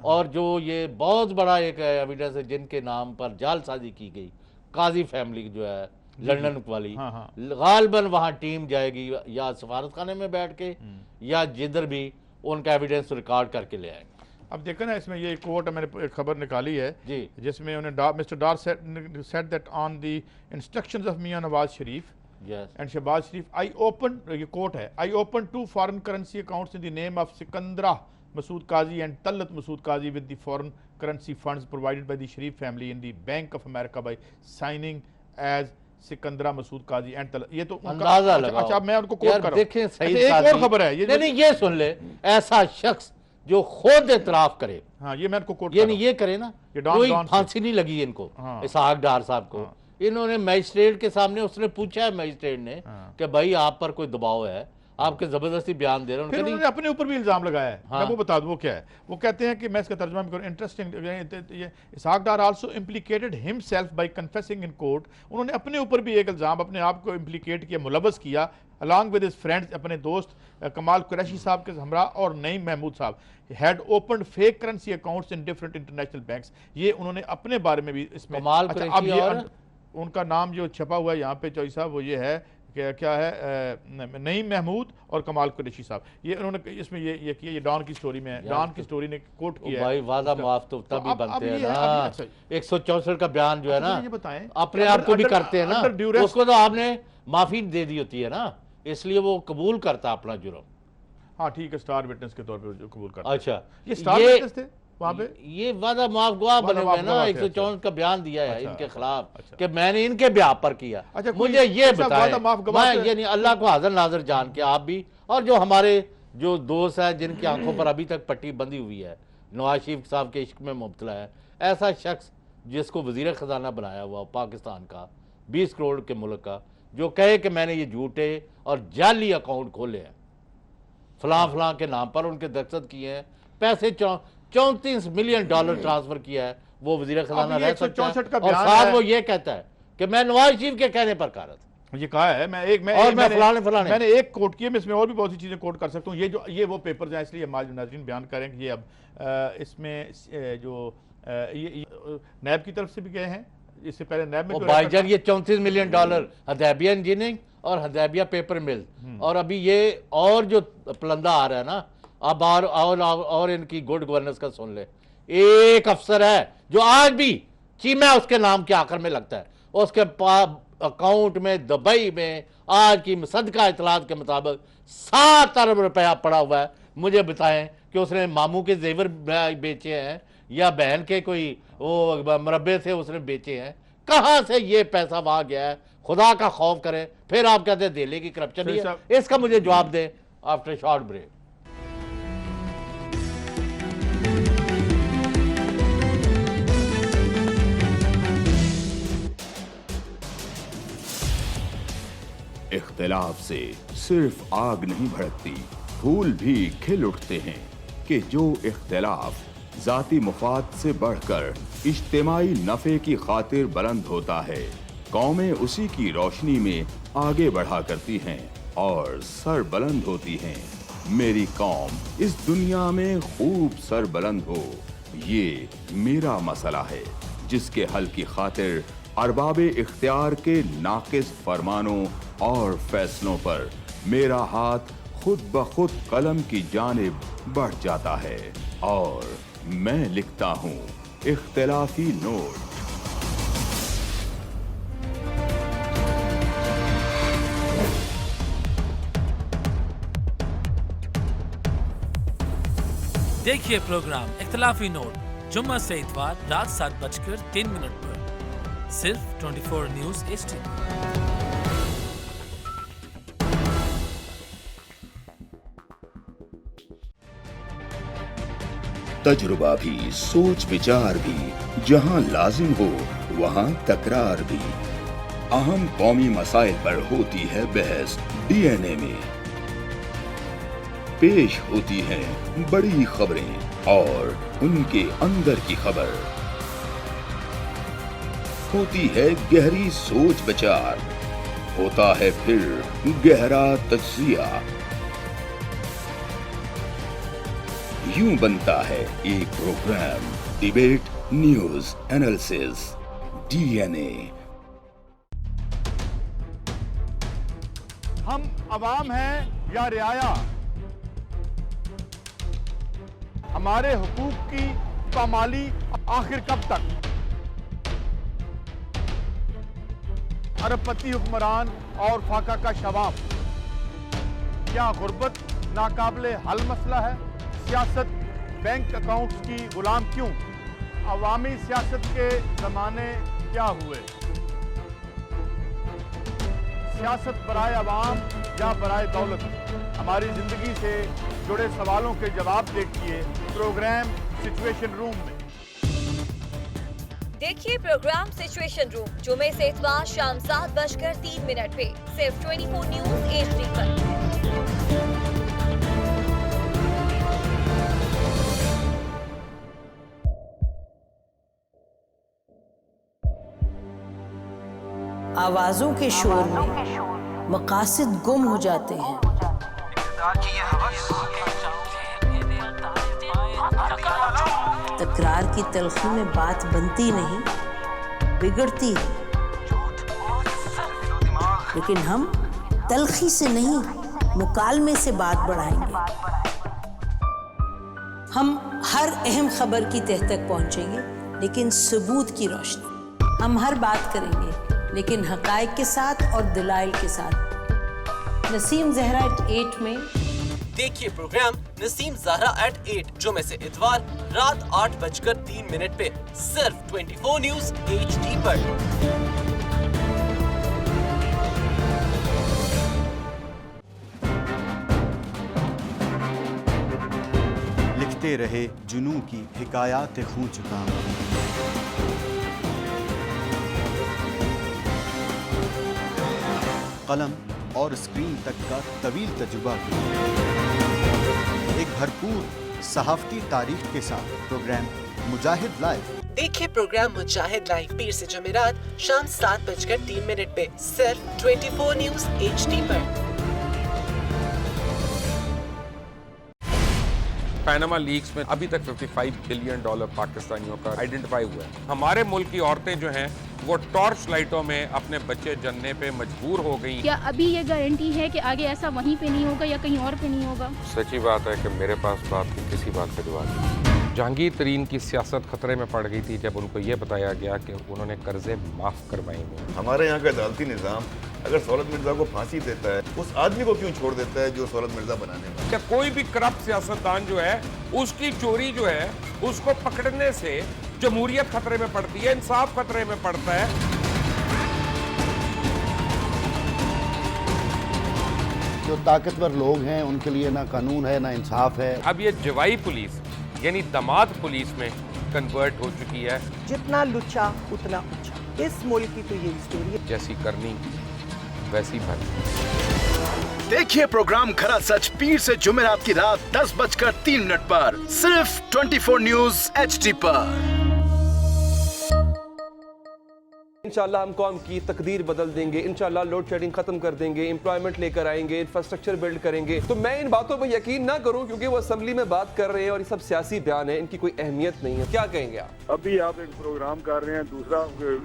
और जो ये बहुत बड़ा एक एविडेंस है जिनके नाम पर जालसाजी की गई, काजी फैमिली जो है लंदन वाली, गालिबन वहाँ टीम जाएगी या सफारत खाने में बैठ के या जिधर भी उनका एविडेंस रिकॉर्ड करके ले आएंगे। अब देखो ना, इसमें ये कोट मैंने एक खबर निकाली है जी, जिसमें उन्हें mister Dar said that on the instructions of Mian Nawaz Sharif and Shahbaz Sharif, I open, ये कोट है, I open 2 foreign currency accounts in the name of Sikandra Masood Qazi and Talat Masood Qazi with the foreign currency funds provided by the Sharif family in the Bank of America by signing as Sikandra Masood Qazi and Talat. ये तो अंदाजा लगाओ। अच्छा, मैं उनको coat कर रहा हूं। देखें सही, एक और खबर है, ये नहीं, ये सुन ले, ऐसा शख्स जो खुद इतराफ करे, हाँ, ये मैं इनको कोट ये नहीं, ये करे ना, कोई फांसी नहीं लगी इनको, इसहाक डार साहब को। इन्होंने मजिस्ट्रेट के सामने, उसने पूछा है मजिस्ट्रेट ने कि भाई आप पर कोई दबाव है, आपके जबरदस्ती बयान दे रहे हैं। फिर उन्होंने अपने ऊपर भी इल्जाम लगाया है। हाँ। मैं वो बता दूं वो क्या है। वो कहते हैं कि मैं इसका तर्जुमा भी करूं, इंटरेस्टिंग, ये Ishaq Dar also implicated himself by confessing in court. उन्होंने अपने ऊपर भी एक इल्जाम, अपने आप को इम्प्लीकेट किया, मुलव्वस किया, अलॉन्ग विद हिज फ्रेंड्स, अपने दोस्त कमाल कुरैशी साहब के हमरा और नईम महमूद साहब had opened fake currency accounts in different international banks. ये उन्होंने अपने बारे में भी इसमें कमाल अच्छा, कुरैशी अब ये और उनका नाम जो छपा हुआ है यहाँ पे चौधरी साहब, वो ये है क्या है, नईम महमूद और कमाल कुरैशी साहब। ये उन्होंने इसमें ये किया, ये डॉन की स्टोरी में है, डॉन की स्टोरी ने कोट किया है। भाई वादा माफ तो तभी बनते हैं ना। अच्छा, 164 का बयान जो है ना, ये बताएं अपने आप को भी करते हैं ना, उसको तो आपने माफी दे दी होती है ना, इसलिए वो कबूल करता अपना जुर्म। हाँ ठीक है, स्टार विटनेस के तौर पे जो कबूल करता। अच्छा, ये स्टार विटनेस थे वहाँ पे, ये वादा माफ गवाह बने हुए ना, 154 का बयान दिया है इनके खिलाफ कि मैंने इनके ब्याह पर किया। मुझे ये बताएं, मैं ये नहीं, अल्लाह को हाजिर नाजर जान के आप भी और जो हमारे जो दोस्त हैं जिनकी आंखों पर अभी तक पट्टी बंधी हुई है, नवाज शरीफ साहब के इश्क में मुब्तला है, ऐसा शख्स जिसको वजीर खजाना बनाया हुआ पाकिस्तान का 20 करोड़ के मुल्क का, जो कहे कि मैंने ये झूठे और जाली अकाउंट खोले हैं, फलां के नाम पर उनके दस्तखत किए हैं, पैसे 34 मिलियन डॉलर ट्रांसफर किया है, वो वजीर खजाना रह सकता है और साथ वो ये कहता है कि मैं नवाज शरीफ के कहने पर कहा था। ये कहा है, मैंने एक कोट किया, मैं इसमें और भी बहुत सी चीजें कोट कर सकता हूँ। ये वो पेपर्स हैं, इसलिए हमारे नाज़रीन बयान करेंगे। ये अब इसमें जो ये नैब की तरफ से भी गए हैं, इससे पहले नैब में भाईजान ये 34 मिलियन डॉलर हदैबिया इंजीनियरिंग और हदैबिया पेपर मिल, और अभी ये और जो पलंदा आ रहा है ना, अब और इनकी गुड गवर्नेंस का सुन ले। एक अफसर है जो आज भी चीमा उसके नाम के आखिर में लगता है, उसके अकाउंट में दुबई में आज की सदका इतलात के मुताबिक 7 अरब रुपया पड़ा हुआ है। मुझे बताएं कि उसने मामू के जेवर बेचे हैं या बहन के कोई वो मुरब्बे से उसने बेचे हैं, कहां से ये पैसा वहां गया है? खुदा का खौफ करें। फिर आप कहते हैं दिल्ली की करप्शन नहीं है, इसका मुझे जवाब दें आफ्टर शॉर्ट ब्रेक। इख्तिलाफ से सिर्फ आग नहीं भड़कती, फूल भी खिल उठते हैं कि जो इख्तिलाफ जाती मुफाद से बढ़कर इज्तिमाई नफे की खातिर बुलंद होता है, कौमें उसी की रोशनी में आगे बढ़ा करती हैं और सर बुलंद होती हैं। मेरी कौम इस दुनिया में खूब सर बुलंद हो, ये मेरा मसला है जिसके हल की खातिर अरबाबे इख्तियार के नाकिस फरमानों और फैसलों पर मेरा हाथ खुद ब खुद कलम की जानिब बढ़ जाता है और मैं लिखता हूँ इख्तिलाफी नोट। देखिए प्रोग्राम इख्तिलाफी नोट जुम्मा से इतवार रात 7:03 पर सिर्फ 24 न्यूज HD। तजुर्बा भी, सोच विचार भी, जहां लाजिम हो वहां तकरार भी। अहम कौमी मसाइल पर होती है बहस DNA में। पेश होती हैं बड़ी खबरें और उनके अंदर की खबर। होती है गहरी सोच विचार, होता है फिर गहरा तज्जिया। यूं बनता है एक program debate news analysis DNA। हम अवाम हैं या रियाया, हमारे हुकूक की पामाली आखिर कब तक? अरबपति हुक्मरान और फाका का शवाब, क्या गुर्बत नाकाबिले हल मसला है? सियासत बैंक अकाउंट्स की गुलाम क्यों? अवामी सियासत के जमाने क्या हुए? सियासत बराए अवाम या बराए दौलत? हमारी जिंदगी से जुड़े सवालों के जवाब देखिए प्रोग्राम सिचुएशन रूम में। देखिए प्रोग्राम सिचुएशन रूम जुमे से इतवार शाम 7:03 पे सिर्फ 24 न्यूज HD पर। आवाजों के शोर में मकासद गुम हो जाते हैं। तकरार की तलखी में बात बनती नहीं, बिगड़ती है। लेकिन हम तलखी से नहीं, मुकालमे से बात बढ़ाएंगे। हम हर अहम खबर की तह तक पहुंचेंगे, लेकिन सबूत की रोशनी। हम हर बात करेंगे, लेकिन हकायक के साथ और दलाइल के साथ। नसीम जहरा 8 में देखिए प्रोग्राम नसीम ज़हरा @8 जुमे से इतवार रात 8:03 पे सिर्फ 24 न्यूज HD पर। लिखते रहे जुनू की हिकायात खूं चुका। कलम और स्क्रीन तक का तवील तजुर्बा एक भरपूर सहाफती तारीख के साथ प्रोग्राम मुजाहिद लाइव। देखिए प्रोग्राम मुजाहिद लाइव पीर से जुमेरात शाम 7:03 पे सिर्फ 24 न्यूज HD पर। पैनामा लीक्स में अभी तक $55 बिलियन पाकिस्तानियों का आइडेंटिफाई हुआ है। हमारे मुल्क की औरतें जो हैं वो टॉर्च लाइटों में अपने बच्चे जनने पे मजबूर हो गई। क्या अभी ये गारंटी है कि आगे ऐसा वहीं पे नहीं होगा या कहीं और पे नहीं होगा? सच्ची बात है कि मेरे पास बात की किसी बात का जवाब नहीं। जहांगीर तरीन की सियासत खतरे में पड़ गई थी जब उनको ये बताया गया कि उन्होंने कर्जे माफ करवाएंगे। हमारे यहाँ का अदालती निज़ाम अगर सौलत मिर्जा को फांसी देता है, उस आदमी को क्यों छोड़ देता है जो सौलत मिर्जा बनाने वाला? क्या कोई भी करप्ट सियासतदान जो है उसकी चोरी जो है उसको पकड़ने से जमहूरियत खतरे में पड़ती है, इंसाफ खतरे में पड़ता है। जो ताकतवर लोग हैं उनके लिए ना कानून है ना इंसाफ है। अब ये जवाई पुलिस यानी दामाद पुलिस में कन्वर्ट हो चुकी है। जितना लुच्चा उतना ऊंचा। इस मुल्क की तो ये स्टोरी है। जैसी करनी वैसी भरनी। देखिए प्रोग्राम खरा सच पीर से जुमेरात की रात 10:03 पर सिर्फ 24 न्यूज HD पर। इंशाल्लाह हम कौम की तकदीर बदल देंगे, इंशाल्लाह लोड शेडिंग खत्म कर देंगे, एम्प्लॉयमेंट लेकर आएंगे, इंफ्रास्ट्रक्चर बिल्ड करेंगे। तो मैं इन बातों पर यकीन ना करूं क्योंकि वो असेंबली में बात कर रहे हैं और ये सब सियासी बयान है, इनकी कोई अहमियत नहीं है। क्या कहेंगे आप? अभी आप एक प्रोग्राम कर रहे हैं, दूसरा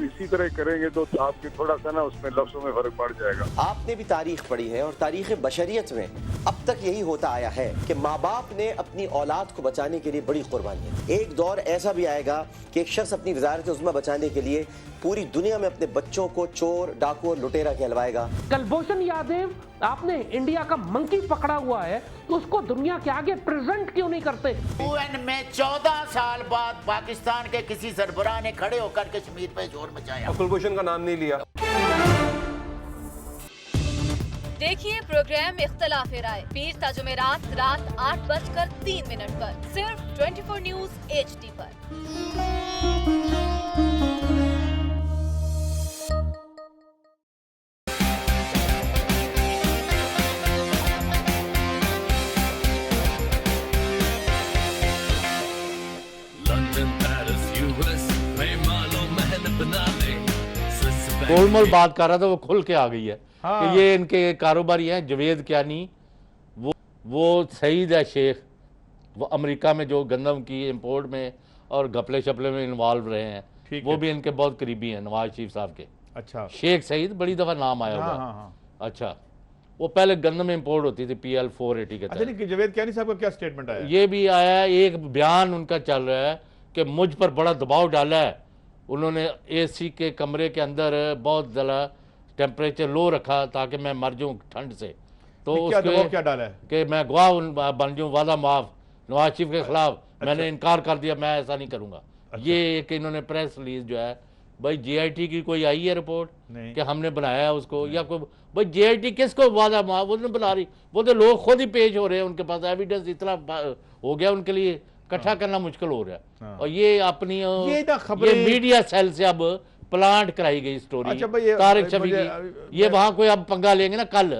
इसी तरह करेंगे तो आपके थोड़ा सा ना उसमें लफ्जों में फर्क पड़ जाएगा। आपने भी तारीख पढ़ी है और तारीख बशरियत में अब तक यही होता आया है कि माँ बाप ने अपनी औलाद को बचाने के लिए बड़ी कुर्बानियां। एक दौर ऐसा भी आएगा कि एक शख्स अपनी वज़ारत उज़्मा बचाने के लिए पूरी दुनिया में अपने बच्चों को चोर, डाकू और लुटेरा कहलवाएगा। कुलभूषण यादव, आपने इंडिया का मंकी पकड़ा हुआ है तो उसको दुनिया के आगे प्रेजेंट क्यों नहीं करते? UN में 14 साल बाद पाकिस्तान के किसी सरबराह ने खड़े होकर कश्मीर पे जोर मचाया। कुलभूषण का नाम नहीं लिया। देखिए प्रोग्राम इख्तलाफ राय पीर ता जुमेरात रात 8:03 पर सिर्फ 24 न्यूज HD पर। गोलमोल बात कर रहा था वो खुल के आ गई है हाँ। कि ये इनके कारोबारी हैं जवेद क्यानी, वो सईद है शेख, वो अमेरिका में जो गंदम की इंपोर्ट में और घपले शपले में इन्वॉल्व रहे हैं, वो भी इनके बहुत करीबी हैं नवाज शरीफ साहब के। अच्छा, शेख सईद बड़ी दफा नाम आया हाँ, हुआ। हाँ। अच्छा, वो पहले गंदम इंपोर्ट होती थी PL 480 के अच्छा नहीं, जवेद क्यानी साहब का क्या स्टेटमेंट आया? ये भी आया, एक बयान उनका चल रहा है कि मुझ पर बड़ा दबाव डाला है उन्होंने, AC के कमरे के अंदर बहुत ज़्यादा टेम्परेचर लो रखा ताकि मैं मर जाऊं ठंड से। तो उसके क्या डाला है कि मैं गवाह बन जाऊं, वादा माफ नवाज शरीफ के खिलाफ। मैंने इनकार कर दिया, मैं ऐसा नहीं करूंगा। ये एक इन्होंने प्रेस रिलीज जो है, भाई GIT की कोई आई है रिपोर्ट कि हमने बनाया है उसको या कोई? भाई GIT किसको वादा माफ उन्होंने बना रही? वो तो लोग खुद ही पेश हो रहे हैं, उनके पास एविडेंस इतना हो गया उनके लिए इकट्ठा करना मुश्किल हो रहा है। हाँ। और ये अपनी ये मीडिया सेल से अब प्लांट कराई गई स्टोरी अच्छा भाई, तारिक शफी की। ये वहां कोई अब पंगा लेंगे ना कल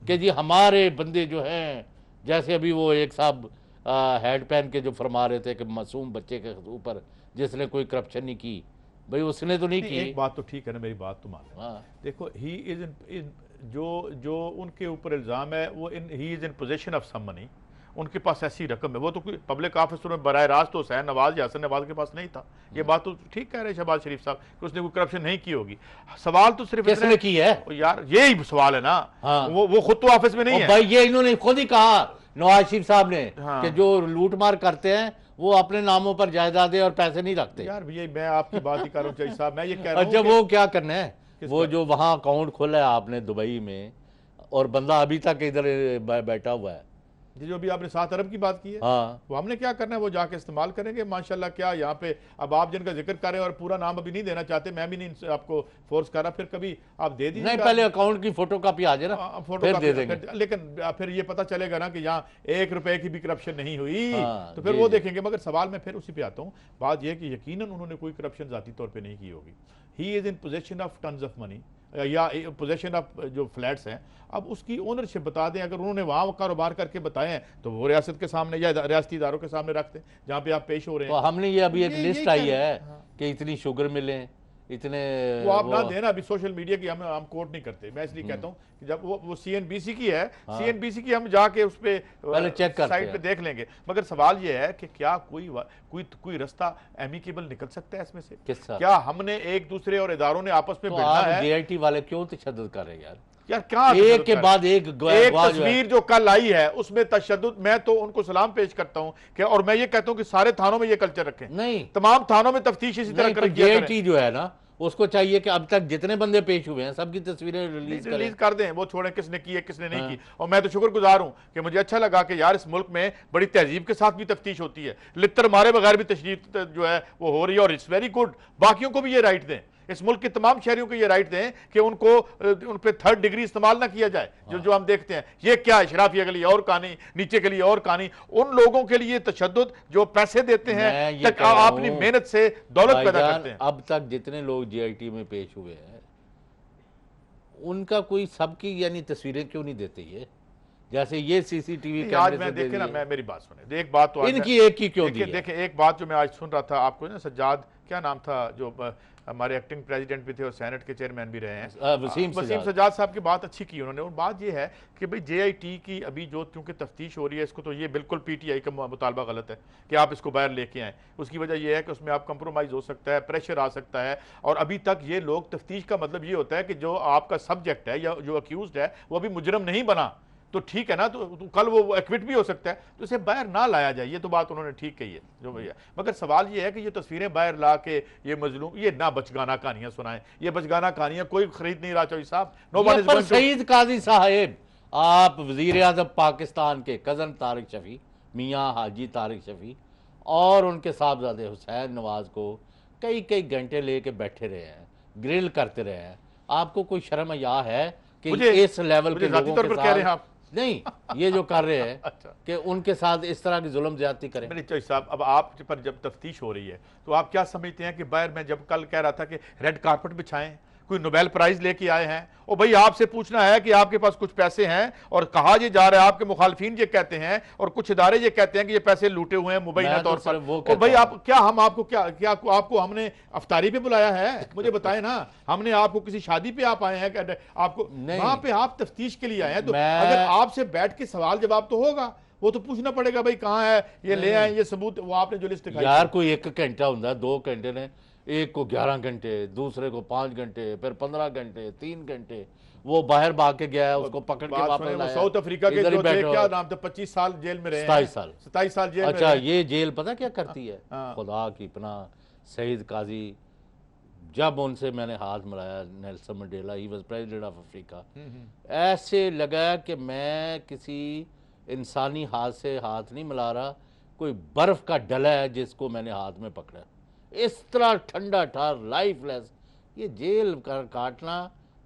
कि जी हमारे बंदे जो हैं, जैसे अभी वो एक साहब हेड पहन के जो फरमा रहे थे कि मासूम बच्चे के ऊपर जिसने कोई करप्शन नहीं की, भाई उसने तो नहीं की। एक बात तो ठीक है ना, मेरी बात तो मान लो। देखो ही इज इन जो उनके ऊपर इल्ज़ाम है वो he is in position of some money, उनके पास ऐसी रकम है। वो तो कोई पब्लिक ऑफिसर में बराह रास्त तो हुसैन नवाज या हसन नवाज के पास नहीं था। ये बात तो ठीक कह रहे हैं शहबाज शरीफ साहब कि उसने कोई करप्शन नहीं की होगी। सवाल तो सिर्फ किसने की है यार, यही सवाल है ना। हाँ। वो खुद तो ऑफिस में नहीं है भाई, ये इन्होंने खुद ही कहा नवाज शरीफ साहब ने कि जो लूट मार करते हैं वो अपने नामों पर जायदादें और पैसे नहीं रखते। यार भैया मैं आपकी बात ही कर रहा हूँ साहब, मैं ये कह रहा हूँ। अच्छा वो क्या करना है, वो जो वहां अकाउंट खोला है आपने दुबई में और बंदा अभी तक इधर बैठा हुआ है, जो भी आपने 7 अरब की बात की है, हाँ, वो हमने क्या करना है, वो जाके इस्तेमाल करेंगे माशाल्लाह। क्या यहाँ पे अब आप जिनका जिक्र कर रहे हैं और पूरा नाम अभी नहीं देना चाहते, मैं भी नहीं आपको फोर्स कर रहा, फिर कभी आप दे दीजिए। नहीं, पहले अकाउंट की फोटो कॉपी आ जाए ना, फिर दे देंगे। लेकिन फिर ये पता चलेगा ना कि यहाँ 1 रुपए की भी करप्शन नहीं हुई, हाँ, तो फिर वो देखेंगे। मगर सवाल मैं फिर उसी पे आता हूँ। बात यह कि यकीनन उन्होंने कोई करप्शन जाती तौर पर नहीं की होगी। ही is in possession of tons of money या पोजेशन ऑफ जो फ्लैट्स हैं, अब उसकी ओनरशिप बता दें। अगर उन्होंने वहाँ कारोबार करके बताए हैं तो वो रियासत के सामने या रियासती इदारों के सामने रखते हैं जहाँ पे आप पेश हो रहे हैं। तो हमने ये अभी एक लिस्ट आई है कि इतनी शुगर मिले, इतने वो आप ना देना। अभी सोशल मीडिया की हम कोट नहीं करते, मैं इसलिए कहता हूँ कि जब वो CNBC की है, CNBC की हम जाके उस पे चेक करते साइट पे देख लेंगे। मगर सवाल ये है कि क्या कोई रास्ता एमिकेबल निकल सकता है इसमें से? क्या हमने एक दूसरे और इदारों ने आपस में भिड़ना है? JIT वाले क्यों तशद्दुद कर रहे हैं यार क्या एक के बाद एक तस्वीर जो कल आई है उसमें तशद्दुद। मैं तो उनको सलाम पेश करता हूं कि, और मैं ये कहता हूं कि सारे थानों में ये कल्चर रखें। नहीं, तमाम थानों में तफ्तीश इसी तरह करें। JIT जो है ना, उसको चाहिए कि अब तक जितने बंदे पेश हुए हैं सबकी तस्वीरें रिलीज कर दें। वो छोड़ें किसने की है किसने नहीं की। और मैं तो शुक्रगुजार हूं कि मुझे अच्छा लगा कि यार इस मुल्क में बड़ी तहजीब के साथ भी तफ्तीश होती है, लित्तर मारे बगैर भी तशरीफ जो है वो हो रही है, और इट्स वेरी गुड। बाकियों को भी ये राइट दें, इस मुल्क के तमाम शहरियों को ये राइट दें कि उनको उन पे 3rd डिग्री इस्तेमाल ना किया जाए। जो हम देखते हैं ये क्या है, शराफिया के लिए और कहानी, नीचे के लिए और कहानी। उन लोगों के लिए तशद्दुद जो पैसे देते हैं, अपनी मेहनत से दौलत पैदा करते हैं। अब तक जितने लोग JIT में पेश हुए हैं उनका कोई सबकी यानी तस्वीरें क्यों नहीं देते? ये जैसे ये CCTV आज मैं देखे ना, मैं मेरी बात सुने, एक बात तो इनकी एक की क्यों दी? देखे एक बात जो मैं आज सुन रहा था आपको ना, सज्जाद क्या नाम था जो हमारे एक्टिंग प्रेसिडेंट भी थे और सेनेट के चेयरमैन भी रहे हैं, वसीम सज्जाद साहब की बात अच्छी की उन्होंने। और बात यह है कि भाई JIT की अभी जो क्योंकि तफ्तीश हो रही है, इसको तो ये बिल्कुल PTI का मुतालबा गलत है कि आप इसको बाहर लेके आएँ। उसकी वजह यह है कि उसमें आप कंप्रोमाइज़ हो सकता है, प्रेशर आ सकता है। और अभी तक ये लोग तफ्तीश का मतलब ये होता है कि जो आपका सब्जेक्ट है या जो अक्यूज्ड है वो अभी मुजरम नहीं बना, तो ठीक है ना, तो कल वो एक्विट भी हो सकता है, तो इसे बाहर ना लाया जाए। ये तो बात उन्होंने ठीक कही है जो भैया। मगर सवाल ये है कि ये तस्वीरें बाहर ला के ये मजलूम, ये ना बचगाना कहानियां सुनाएं। ये बचगाना कहानियां कोई खरीद नहीं रहा चौधरी साहब। पर सईद काजी साहब, आप वजीर आज़म पाकिस्तान के कज़न तारिक शफी, मियाँ हाजी तारिक शफी और उनके साहबजादे हुसैन नवाज को कई घंटे लेके बैठे रहे हैं, ग्रिल करते रहे हैं। आपको कोई शर्म या है कि इस लेवल के लोगों के साथ नहीं ये जो कर रहे हैं अच्छा। कि उनके साथ इस तरह की जुल्म ज्यादती करें? मेरे चौधरी साहब, अब आप पर जब तफ्तीश हो रही है तो आप क्या समझते हैं कि बाहर मैं जब कल कह रहा था कि रेड कारपेट बिछाएं, कोई नोबेल प्राइज लेके आए हैं, और भाई आपसे पूछना है कि आपके पास कुछ पैसे हैं और कहा ये जा रहा है, आपके मुखालफिन ये कहते हैं और कुछ इदारे ये कहते हैं कि ये पैसे लूटे हुए हैं मुबैना तौर पर। और भाई आप क्या, हम आपको क्या आपको हमने अफ्तारी पे बुलाया है? मुझे बताएं ना, हमने आपको किसी शादी पे आप आए हैं? आपको वहां पे आप तफ्तीश के लिए आए हैं, तो अगर आपसे बैठ के सवाल जवाब तो होगा, वो तो पूछना पड़ेगा भाई कहाँ है ये, ले आए ये सबूत। वो आपने जो लिस्ट दिखाई यार, कोई 1 घंटा होता, 2 घंटे ने, एक को 11 घंटे, दूसरे को 5 घंटे, फिर 15 घंटे, 3 घंटे। वो बाहर भाग के गया है, उसको पकड़ के वापस लाया। साउथ अफ्रीका के जो थे, क्या नाम था, 25 साल जेल में रहे, 27 साल जेल में। अच्छा, ये जेल पता क्या करती है? खुदा की पनाह, सईद काजी, जब उनसे मैंने हाथ मिलाया, Nelson Mandela, he was president of Africa, ऐसे लगा कि मैं किसी इंसानी हाथ से हाथ नहीं मिला रहा, कोई बर्फ का डला है जिसको मैंने हाथ में पकड़ा। इस तरह ठंडा ठार, लाइफलेस। ये जेल काटना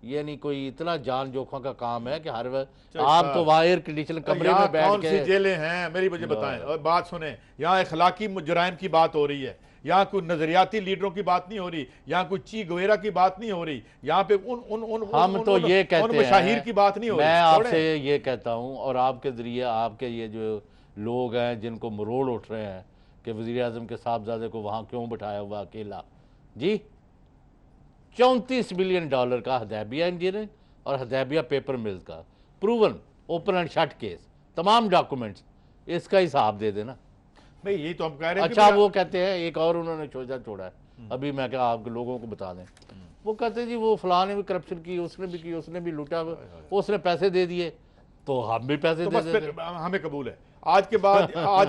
ये नहीं कोई इतना जान जोखों का काम है कि हर वक्त आप तो वहाँ एयर कंडीशन कमरे में बैठ कौन के सी जेलें हैं मेरी वजह बताएं और बात सुने। यहाँ अखलाकी जुराइम की बात हो रही है, यहाँ कोई नजरियाती लीडरों की बात नहीं हो रही, यहाँ कोई ची गवेरा की बात नहीं हो रही, यहाँ पे हम तो ये कहते हैं की बात नहीं हो रही। मैं आपसे ये कहता हूँ और आपके जरिए आपके ये जो लोग हैं जिनको मरोड़ उठ रहे हैं कि वज़ीर आज़म के साहबजादे को वहाँ क्यों बिठाया हुआ अकेला, जी 34 बिलियन डॉलर का हदैबिया इंजीनियरिंग और हदैबिया पेपर मिल्स का proven open and shut case, तमाम डॉक्यूमेंट्स, इसका हिसाब दे देना भाई। यही तो हम कह रहे हैं। अच्छा वो कहते हैं एक और उन्होंने सोचा छोड़ा है, अभी मैं क्या आप लोगों को बता दें, वो कहते हैं जी वो फलां ने भी करप्शन की, उसने भी की, उसने भी लूटा, उसने पैसे दे दिए तो हम भी पैसे दे देते, हमें कबूल है। आज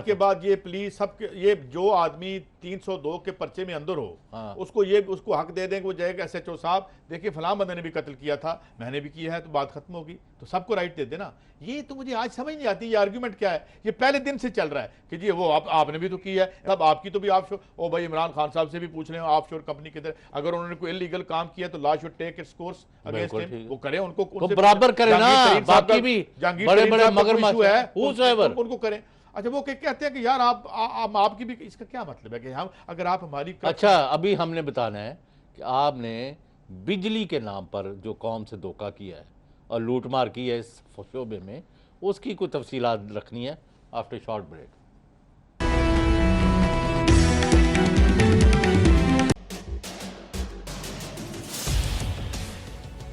के बाद ये प्लीज सब ये जो आदमी 302 के पर्चे में अंदर हो उसको हक दे दें कि वो जाएगा SHO साहब देखिए फलां बंदे ने भी कत्ल किया था, मैंने भी किया है, तो बात खत्म होगी, तो सबको राइट दे देना। ये तो मुझे आज समझ नहीं आती ये आर्ग्यूमेंट क्या है। ये पहले दिन से चल रहा है कि जी वो आपने भी तो किया है, अब आपकी तो भी ऑफशोर, ओ भाई इमरान खान साहब से भी पूछ लें ऑफशोर कंपनी किधर, अगर उन्होंने कोई इलीगल काम किया तो law should take its course against him, वो करें, उनको बराबर करें ना, बाकी भी बड़े-बड़े मगरमच्छ है उनको करें। अच्छा वो कहते हैं कि यार आपकी भी, इसका क्या मतलब है कि हम अगर आप हमारी अच्छा अभी हमने बताना है कि आपने बिजली के नाम पर जो कौम से धोखा किया है और लूटमार की है इस शोबे में, उसकी कोई तफसीलात रखनी है आफ्टर शॉर्ट ब्रेक।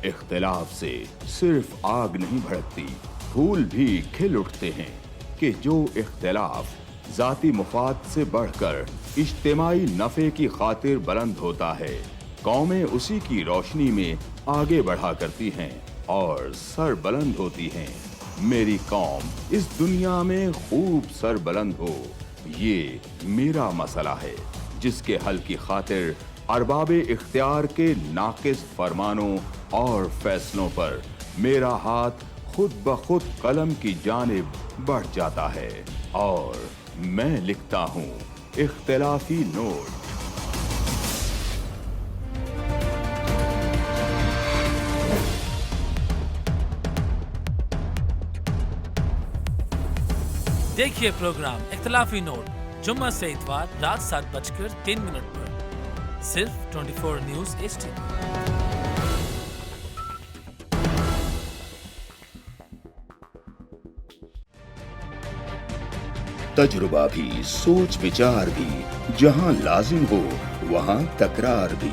इख्तिलाफ से सिर्फ आग नहीं भड़कती, फूल भी खिल उठते हैं कि जो इख्तिलाफ जाती मुफाद से बढ़कर इज्तिमाई नफ़े की खातिर बुलंद होता है, कौमें उसी की रोशनी में आगे बढ़ा करती हैं और सर बुलंद होती हैं। मेरी कौम इस दुनिया में खूब सर बुलंद हो, ये मेरा मसला है जिसके हल की खातिर अरबाबे इख्तियार के नाकिस फरमानों और फैसलों पर मेरा हाथ खुद ब खुद कलम की जानिब बढ़ जाता है और मैं लिखता हूँ इख्तिलाफी नोट। देखिए प्रोग्राम इख्तिलाफी नोट जुम्मा से इतवार रात 7:03 पर सिर्फ 24 न्यूज़ HD। तजुर्बा भी, सोच विचार भी, जहां लाजिम हो वहां तकरार भी।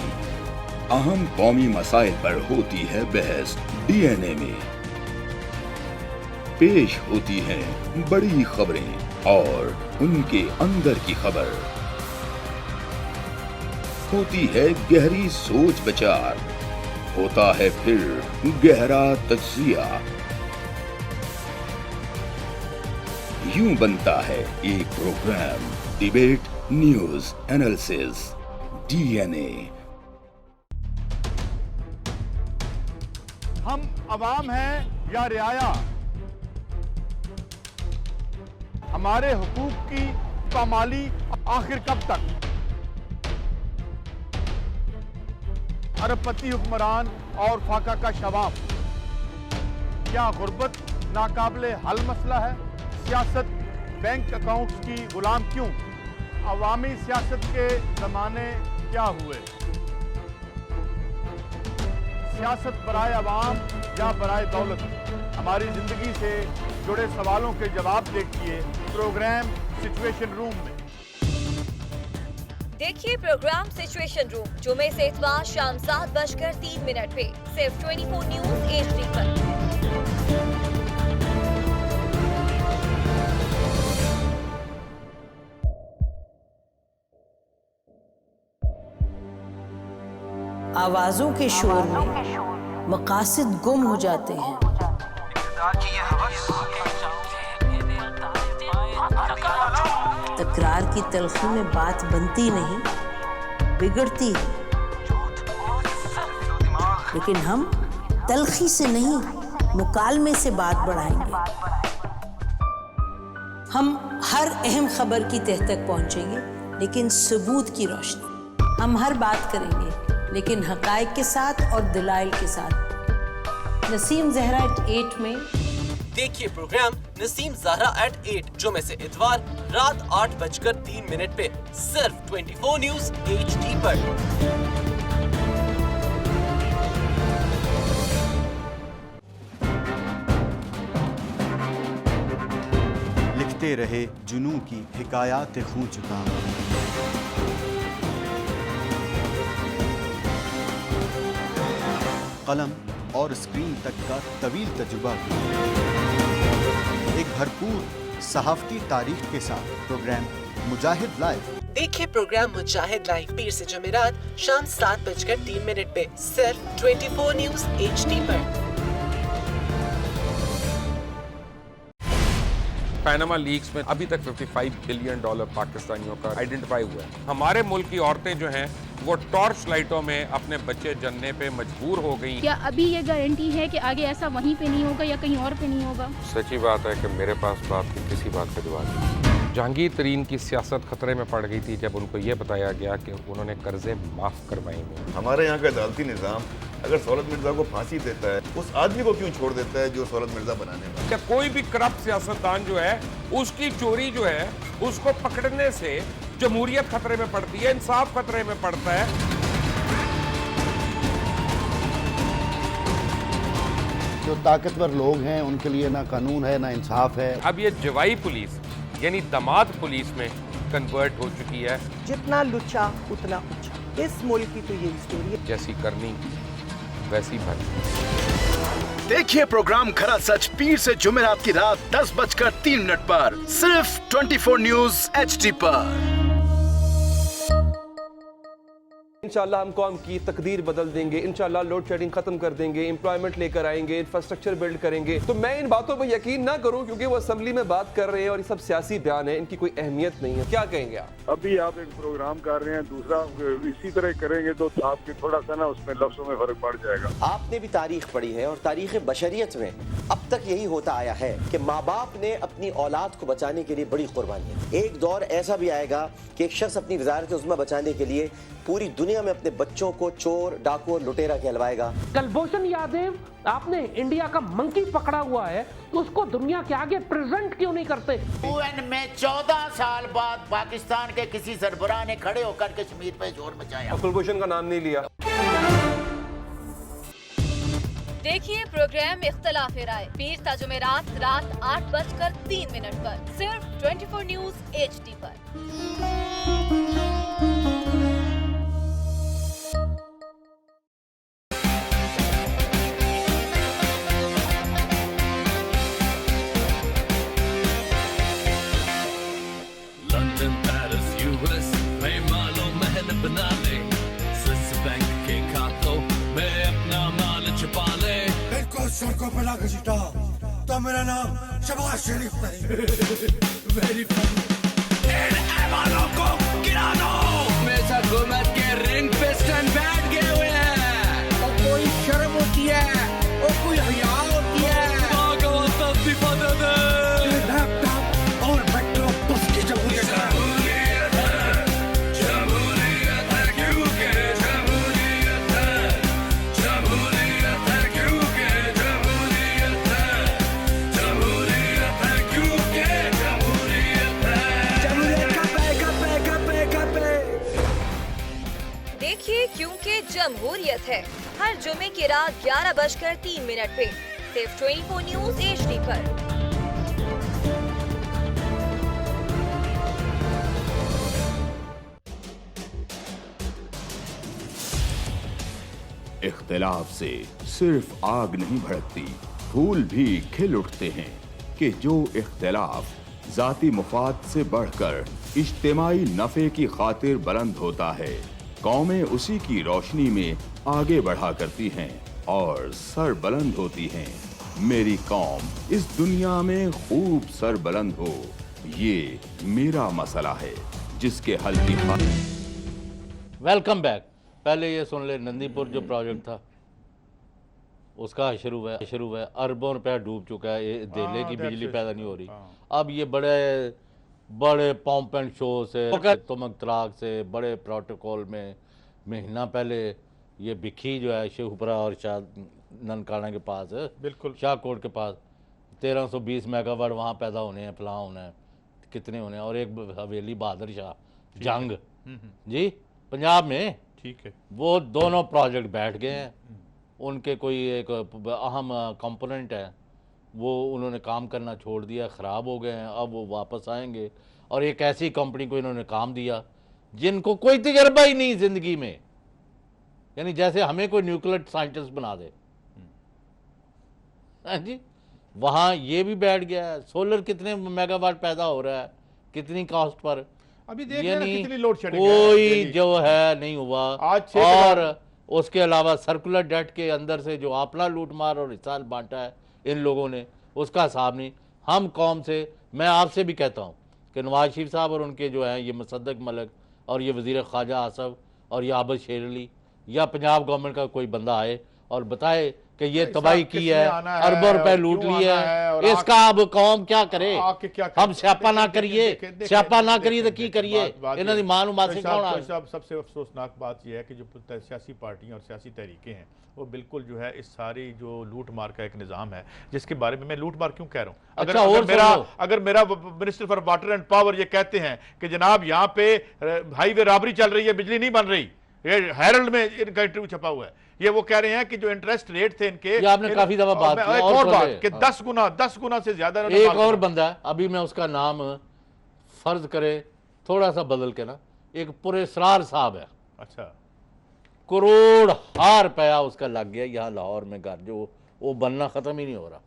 अहम कौमी मसाइल पर होती है बहस DNA में। पेश होती हैं बड़ी खबरें और उनके अंदर की खबर। होती है गहरी सोच विचार, होता है फिर गहरा तज्जिया। यूं बनता है एक program debate news analysis DNA। हम अवाम हैं या रियाया, हमारे हुकूक की पामाली आखिर कब तक? अरबपति हुक्मरान और फाका का शवाब, क्या गुर्बत नाकाबिले हल मसला है? सियासत बैंक अकाउंट्स की गुलाम क्यों? अवामी सियासत के जमाने क्या हुए? सियासत बराए अवाम या बराए दौलत? हमारी जिंदगी से जुड़े सवालों के जवाब देखिए प्रोग्राम सिचुएशन रूम में। देखिए प्रोग्राम सिचुएशन रूम जुमे से इतवार शाम 7:03 पे सिर्फ 24 न्यूज़ HD पर। आवाजों के शोर में मकासद गुम हो जाते हैं। तकरार की तलखी में बात बनती नहीं, बिगड़ती है। लेकिन हम तलखी से नहीं, मुकालमे से बात बढ़ाएंगे। हम हर अहम खबर की तह तक पहुंचेंगे, लेकिन सबूत की रोशनी। हम हर बात करेंगे, लेकिन हकायक के साथ और दलाइल के साथ। नसीम जहरा 8 में। देखिए प्रोग्राम नसीम ज़हरा एट 8 जुमे से इतवार रात 8:03 पे सिर्फ 24 न्यूज HD पर। लिखते रहे जुनू की हिकायात खूं चुका, कलम और स्क्रीन तक का तवील तजुर्बा किया। एक भरपूर सहाफती तारीख के साथ प्रोग्राम मुजाहिद लाइव। देखिए प्रोग्राम मुजाहिद लाइव पीर से जुमेरात शाम 7:03 पे सिर्फ 24 न्यूज HD पर। पैनामा लीक्स में अभी तक $55 बिलियन पाकिस्तानियों का आइडेंटिफाई हुआ है। हमारे मुल्क की औरतें जो हैं वो टॉर्च लाइटों में अपने बच्चे जनने पे मजबूर हो गई। क्या अभी ये गारंटी है कि आगे ऐसा वहीं पे नहीं होगा या कहीं और पे नहीं होगा? सच्ची बात है कि मेरे पास बाप की किसी बात का जवाब नहीं। जहांगीर तरीन की सियासत खतरे में पड़ गई थी जब उनको ये बताया गया कि उन्होंने कर्जे माफ करवाए हैं। हमारे यहाँ का अदालती निज़ाम अगर सौलत मिर्जा को फांसी देता है, उस आदमी को क्यों छोड़ देता है जो सौलत मिर्जा बनाने वाला? क्या कोई भी करप्ट सियासतदान जो है उसकी चोरी जो है उसको पकड़ने से जमहूरियत खतरे में पड़ती है, इंसाफ खतरे में पड़ता है। जो ताकतवर लोग हैं उनके लिए ना कानून है ना इंसाफ है। अब ये जवाई पुलिस यानी दामाद पुलिस में कन्वर्ट हो चुकी है। जितना लुच्चा उतना ऊंचा, इस मुल्क की तो यही स्टोरी है। जैसी करनी वैसी भरनी। देखिए प्रोग्राम खरा सच पीर से जुमेरात की रात 10:03 पर सिर्फ 24 न्यूज HD पर। इंशाल्लाह हम कौम की तकदीर बदल देंगे, इंशाल्लाह लोड शेडिंग खत्म कर देंगे, एम्प्लॉयमेंट लेकर आएंगे, इंफ्रास्ट्रक्चर बिल्ड करेंगे। तो मैं इन बातों पर यकीन ना करूं क्योंकि वो असेंबली में बात कर रहे हैं और ये सब सियासी बयान है, इनकी कोई अहमियत नहीं है। क्या कहेंगे आप? अभी आप एक प्रोग्राम कर रहे हैं, दूसरा इसी तरह करेंगे तो आपके थोड़ा सा ना उसमें लफ्जों में फर्क पड़ जाएगा। आपने भी तारीख पढ़ी है और तारीख बशरियत में अब तक यही होता आया है कि माँ बाप ने अपनी औलाद को बचाने के लिए बड़ी कुर्बानियां। एक दौर ऐसा भी आएगा कि एक शख्स अपनी वज़ारत उज़्मा बचाने के लिए पूरी दुनिया में अपने बच्चों को चोर, डाकू और लुटेरा कहलवाएगा। कुलभूषण यादव, आपने इंडिया का मंकी पकड़ा हुआ है तो उसको दुनिया के आगे प्रेजेंट क्यों नहीं करते? UN में 14 साल बाद पाकिस्तान के किसी सरबराह ने खड़े होकर कश्मीर पे जोर मचाया। कुलभूषण का नाम नहीं लिया। देखिए प्रोग्राम इख्तलाफ राय पीर ता जुमेरात रात 8:03 पर सिर्फ 24 न्यूज HD पर। लंदन, पेरिस, US में मालो महल बना ले, स्विस बैंक के खातों में अपना माल छुपा ले। इनको सड़कों पर लाकर छिटा तो मेरा नाम शबाज शरीफ नहीं। Very funny. इन ऐवानों को गिरा दो। हमेशा हुकूमत के रिंग पे स्टैंड बैठ गए हुए हैं। और कोई शर्म होती है और कोई हया होती है। इस्तीफा दे दे। लैपटॉप और मेट्रो बस की जमहूरियत है। जमहूरियत है क्योंकि जमहूरियत है। जमहूरियत है क्योंकि जमहूरियत है। जमहूरियत है क्योंकि जमहूरियत है। जमहूरियत का पे। देखिए क्योंकि जमहूरियत है हर जुमे की रात 11:03 पे सिर्फ 24 न्यूज HD पर। इख्तिलाफ से सिर्फ आग नहीं भड़कती, फूल भी खिल उठते हैं कि जो इख्तिलाफ जाती मुफाद से बढ़कर इज्तिमाई नफे की खातिर बुलंद होता है, कौमें उसी की रोशनी में आगे बढ़ा करती हैं और सर बुलंद होती हैं। मेरी कौम इस दुनिया में खूब सर बुलंद हो, ये मेरा मसला है जिसके हल की वेलकम बैक। पहले ये सुन ले, नंदीपुर जो प्रोजेक्ट था उसका शुरू है, अरबों रुपया डूब चुका है, दिल्ली की बिजली पैदा नहीं हो रही। अब ये बड़े पॉम्प एंड शो से, तुमक तराक से, बड़े प्रोटोकॉल में महीना पहले ये बिखी जो है शिवपुरा और शायद ननकाना के पास, बिल्कुल शाहकोट के पास 1320 मेगावाट वहाँ पैदा होने हैं, फलां होने हैं, कितने होने हैं। और एक हवेली बहादुर शाह जंग जी पंजाब में, ठीक है, वो दोनों प्रोजेक्ट बैठ गए हैं। उनके कोई एक अहम कंपोनेंट है, वो उन्होंने काम करना छोड़ दिया, ख़राब हो गए हैं। अब वो वापस आएंगे और एक ऐसी कंपनी को इन्होंने काम दिया जिनको कोई तजर्बा ही नहीं ज़िंदगी में, यानी जैसे हमें कोई न्यूक्लियर साइंटिस्ट बना दे। हाँ जी, वहाँ ये भी बैठ गया है। सोलर कितने मेगावाट पैदा हो रहा है, कितनी कॉस्ट पर, अभी देख रहे हैं ना कितनी लोड शेडिंग कोई जो है नहीं हुआ। आज और उसके अलावा सर्कुलर डेट के अंदर से जो अपना लूट मार और हिस्सा बांटा है इन लोगों ने, उसका हिसाब नहीं। हम कौम से, मैं आपसे भी कहता हूँ कि नवाज शरीफ साहब और उनके जो हैं ये मुसद्दक मलिक और ये वज़ीर ख्वाजा आसफ और ये आबद शेर अली या पंजाब गवर्नमेंट का कोई बंदा आए और बताए कि ये तबाही की है, अरबों रुपए लूट लिए है, इसका अब कौम क्या करे? हम स्यापा ना करिए, स्यापा ना करिए तो की करिए? इन्हों की मां मासी कौन आ? सबसे अफसोसनाक बात यह है कि जो सियासी पार्टियां और सियासी तहरीकें हैं वो बिल्कुल जो है इस सारी जो लूट मार का एक निज़ाम है, जिसके बारे में मैं लूट मार क्यों कह रहा हूँ। अगर मेरा minister for water and power ये कहते हैं कि जनाब यहाँ पे हाईवे रॉबरी चल रही है, बिजली नहीं बन रही, ये हेरल्ड में इनका इंटरव्यू छपा हुआ है, ये वो कह रहे हैं कि जो इंटरेस्ट रेट थे इनके, आपने काफी दफा बात की, एक और बात कि 10 गुना से ज्यादा। एक और बंदा है, अभी मैं उसका नाम फर्ज करे थोड़ा सा बदल के ना, एक पुरेसरार साहब है, अच्छा, करोड़ हार रुपया उसका लग गया यहाँ लाहौर में घर, जो वो बनना खत्म ही नहीं हो रहा।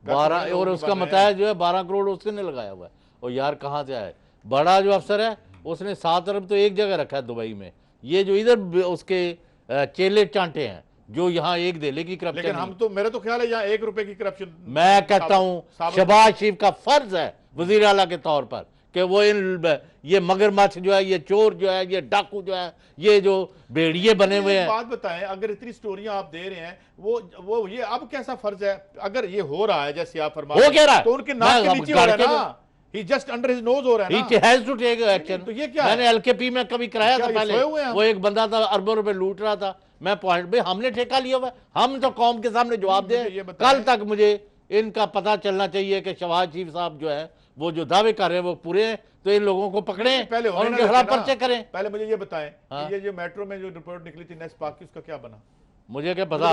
12 और उसका बताया जो है 12 करोड़ उसने लगाया हुआ है। और यार कहाँ से आए? बड़ा जो अफसर है उसने 7 अरब तो एक जगह रखा है दुबई में। ये जो इधर उसके चेले चांटे हैं जो यहाँ एक देले की करप्शन, लेकिन हम तो, मेरा तो ख्याल है यहाँ 1 रुपए की करप्शन। मैं कहता हूँ शहबाज शरीफ का फर्ज है वजीर आला के तौर पर कि वो ये मगरमच्छ जो है, ये चोर जो है, ये डाकू जो है, ये जो भेड़िए बने हुए हैं। बात बताएं, अगर इतनी स्टोरियां आप दे रहे हैं, वो ये अब कैसा फर्ज है? अगर ये हो रहा है जैसे आप फरमा रहे हैं तो उनके नाक के नीचे हो रहा है ना, He just under his nose हो रहा है ना। He has to take action। तो ये क्या मैंने है? LKP में कभी कराया था पहले, वो एक बंदा था अरबों रुपए लूट रहा था। मैं पॉइंट भाई हमने ठेका लिया हुआ, हम तो कौम के सामने जवाब दे। कल तक मुझे इनका पता चलना चाहिए कि शहबाज शरीफ साहब जो है वो जो दावे कर रहे हैं वो पूरे हैं, तो इन लोगों को पकड़े पहले और उनके खिलाफ पर्चे करें। पहले मुझे ये बताएं कि ये जो मेट्रो में जो रिपोर्ट निकली थी नेस्ट पार्क की, उसका क्या बना? मुझे क्या पता।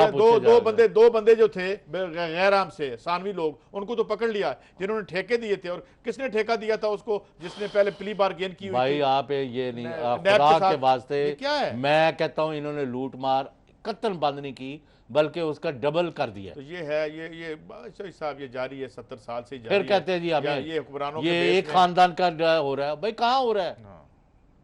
दो बंदे जो थे गैर आम से सानवी लोग, उनको तो पकड़ लिया जिन्होंने ठेके दिए थे। और किसने ठेका दिया था उसको? जिसने पहले प्ली बार्गेन की हुई भाई थी। आप ये नहीं, खुदा के वास्ते क्या है? मैं कहता हूं इन्होंने लूट मार कत्ल बंद नहीं की बल्कि उसका डबल कर दिया। तो ये है, ये साहब ये जारी है, 70 साल से जारी फिर है। कहते हैं जी हमें ये हुक्मरानों ये एक खानदान का हो रहा है। भाई कहाँ हो रहा है?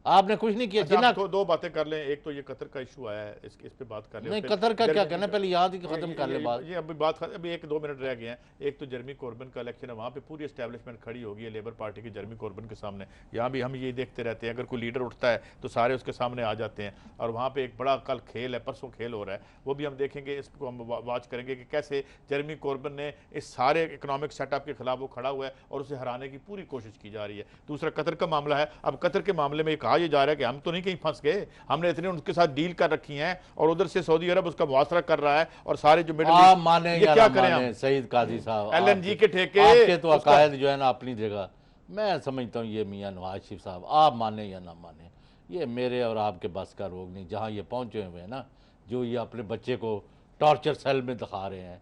आपने कुछ नहीं किया। अच्छा, तो दो बातें कर लें। एक तो ये कतर का इशू आया है, इस पे बात कर लें। नहीं, कतर का क्या करना, पहले याद ही खत्म कर ले बात। ये अभी बात, अभी 1-2 मिनट रह गए हैं। एक तो जर्मी कॉर्बन का इलेक्शन है, वहाँ पे पूरी एस्टैब्लिशमेंट खड़ी होगी है लेबर पार्टी की जर्मी कॉर्बन के सामने। यहाँ भी हम ये देखते रहते हैं, अगर कोई लीडर उठता है तो सारे उसके सामने आ जाते हैं। और वहाँ पे एक बड़ा कल खेल है, परसों खेल हो रहा है, वो भी हम देखेंगे। इसको हम वॉच करेंगे कि कैसे जर्मी कॉर्बन ने इस सारे इकोनॉमिक सेटअप के खिलाफ वो खड़ा हुआ है और उसे हराने की पूरी कोशिश की जा रही है। दूसरा कतर का मामला है। अब कतर के मामले में कहा यह जा रहा है कि हम तो नहीं कहीं फंस गए, हमने इतने उनके साथ डील कर रखी हैं और उधर से सऊदी अरब उसका मुआसरा कर रहा है और सारे जो मिडिल ईस्ट, माने ये क्या करें हम? सईद काजी साहब, LNG के ठेके, आपके तो अकायद जो है ना अपनी जगह। मैं समझता हूँ ये मियां नवाज शरीफ साहब, आप माने या ना माने, ये मेरे और आपके बस का रोग नहीं। जहाँ ये पहुँचे हुए हैं ना, जो ये अपने बच्चे को टॉर्चर सेल में दिखा रहे हैं,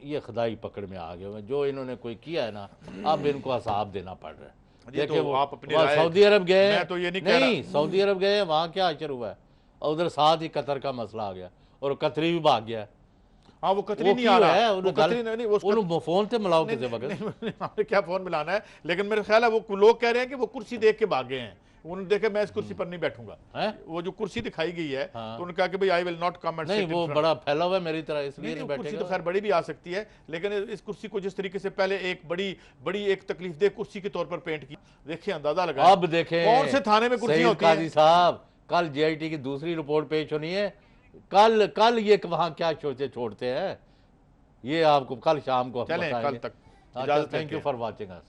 ये खुदाई पकड़ में आ गए हुए हैं। जो इन्होंने कोई किया है ना, अब इनको हिसाब देना पड़ रहा है। देखिए तो आप अपनी सऊदी अरब गए, मैं तो ये नहीं सऊदी अरब गए, वहाँ क्या असर हुआ है? और उधर साथ ही कतर का मसला आ गया और कतरी भी भाग गया। हाँ, वो कतरी नहीं आ रहा है, वो कतरी नहीं, वो फोन से मिलाओ किसी वक्त। हमने क्या फोन मिलाना है, लेकिन मेरे ख्याल है वो लोग कह रहे हैं कि वो कुर्सी देख के भागे हैं। उन्होंने देखा मैं इस कुर्सी पर नहीं बैठूंगा, वो जो कुर्सी दिखाई गई है, तो उन्होंने कहा कि भाई I will not come and नहीं, वो बड़ा फैला हुआ है मेरी तरह, इसलिए नहीं बैठेगा। कुर्सी तो खैर बड़ी भी आ सकती है, लेकिन इस कुर्सी को जिस तरीके से पहले एक बड़ी एक तकलीफदेह कुर्सी के तौर पर पेंट की, देखिए अंदाजा लगा। अब देखें कौन से थाने में कुर्सी होती है? साहब कल JIT की दूसरी रिपोर्ट पेश होनी है। कल ये वहां क्या छोड़ते हैं, ये आपको कल शाम को चलें, कल तक। Thank you for watching us.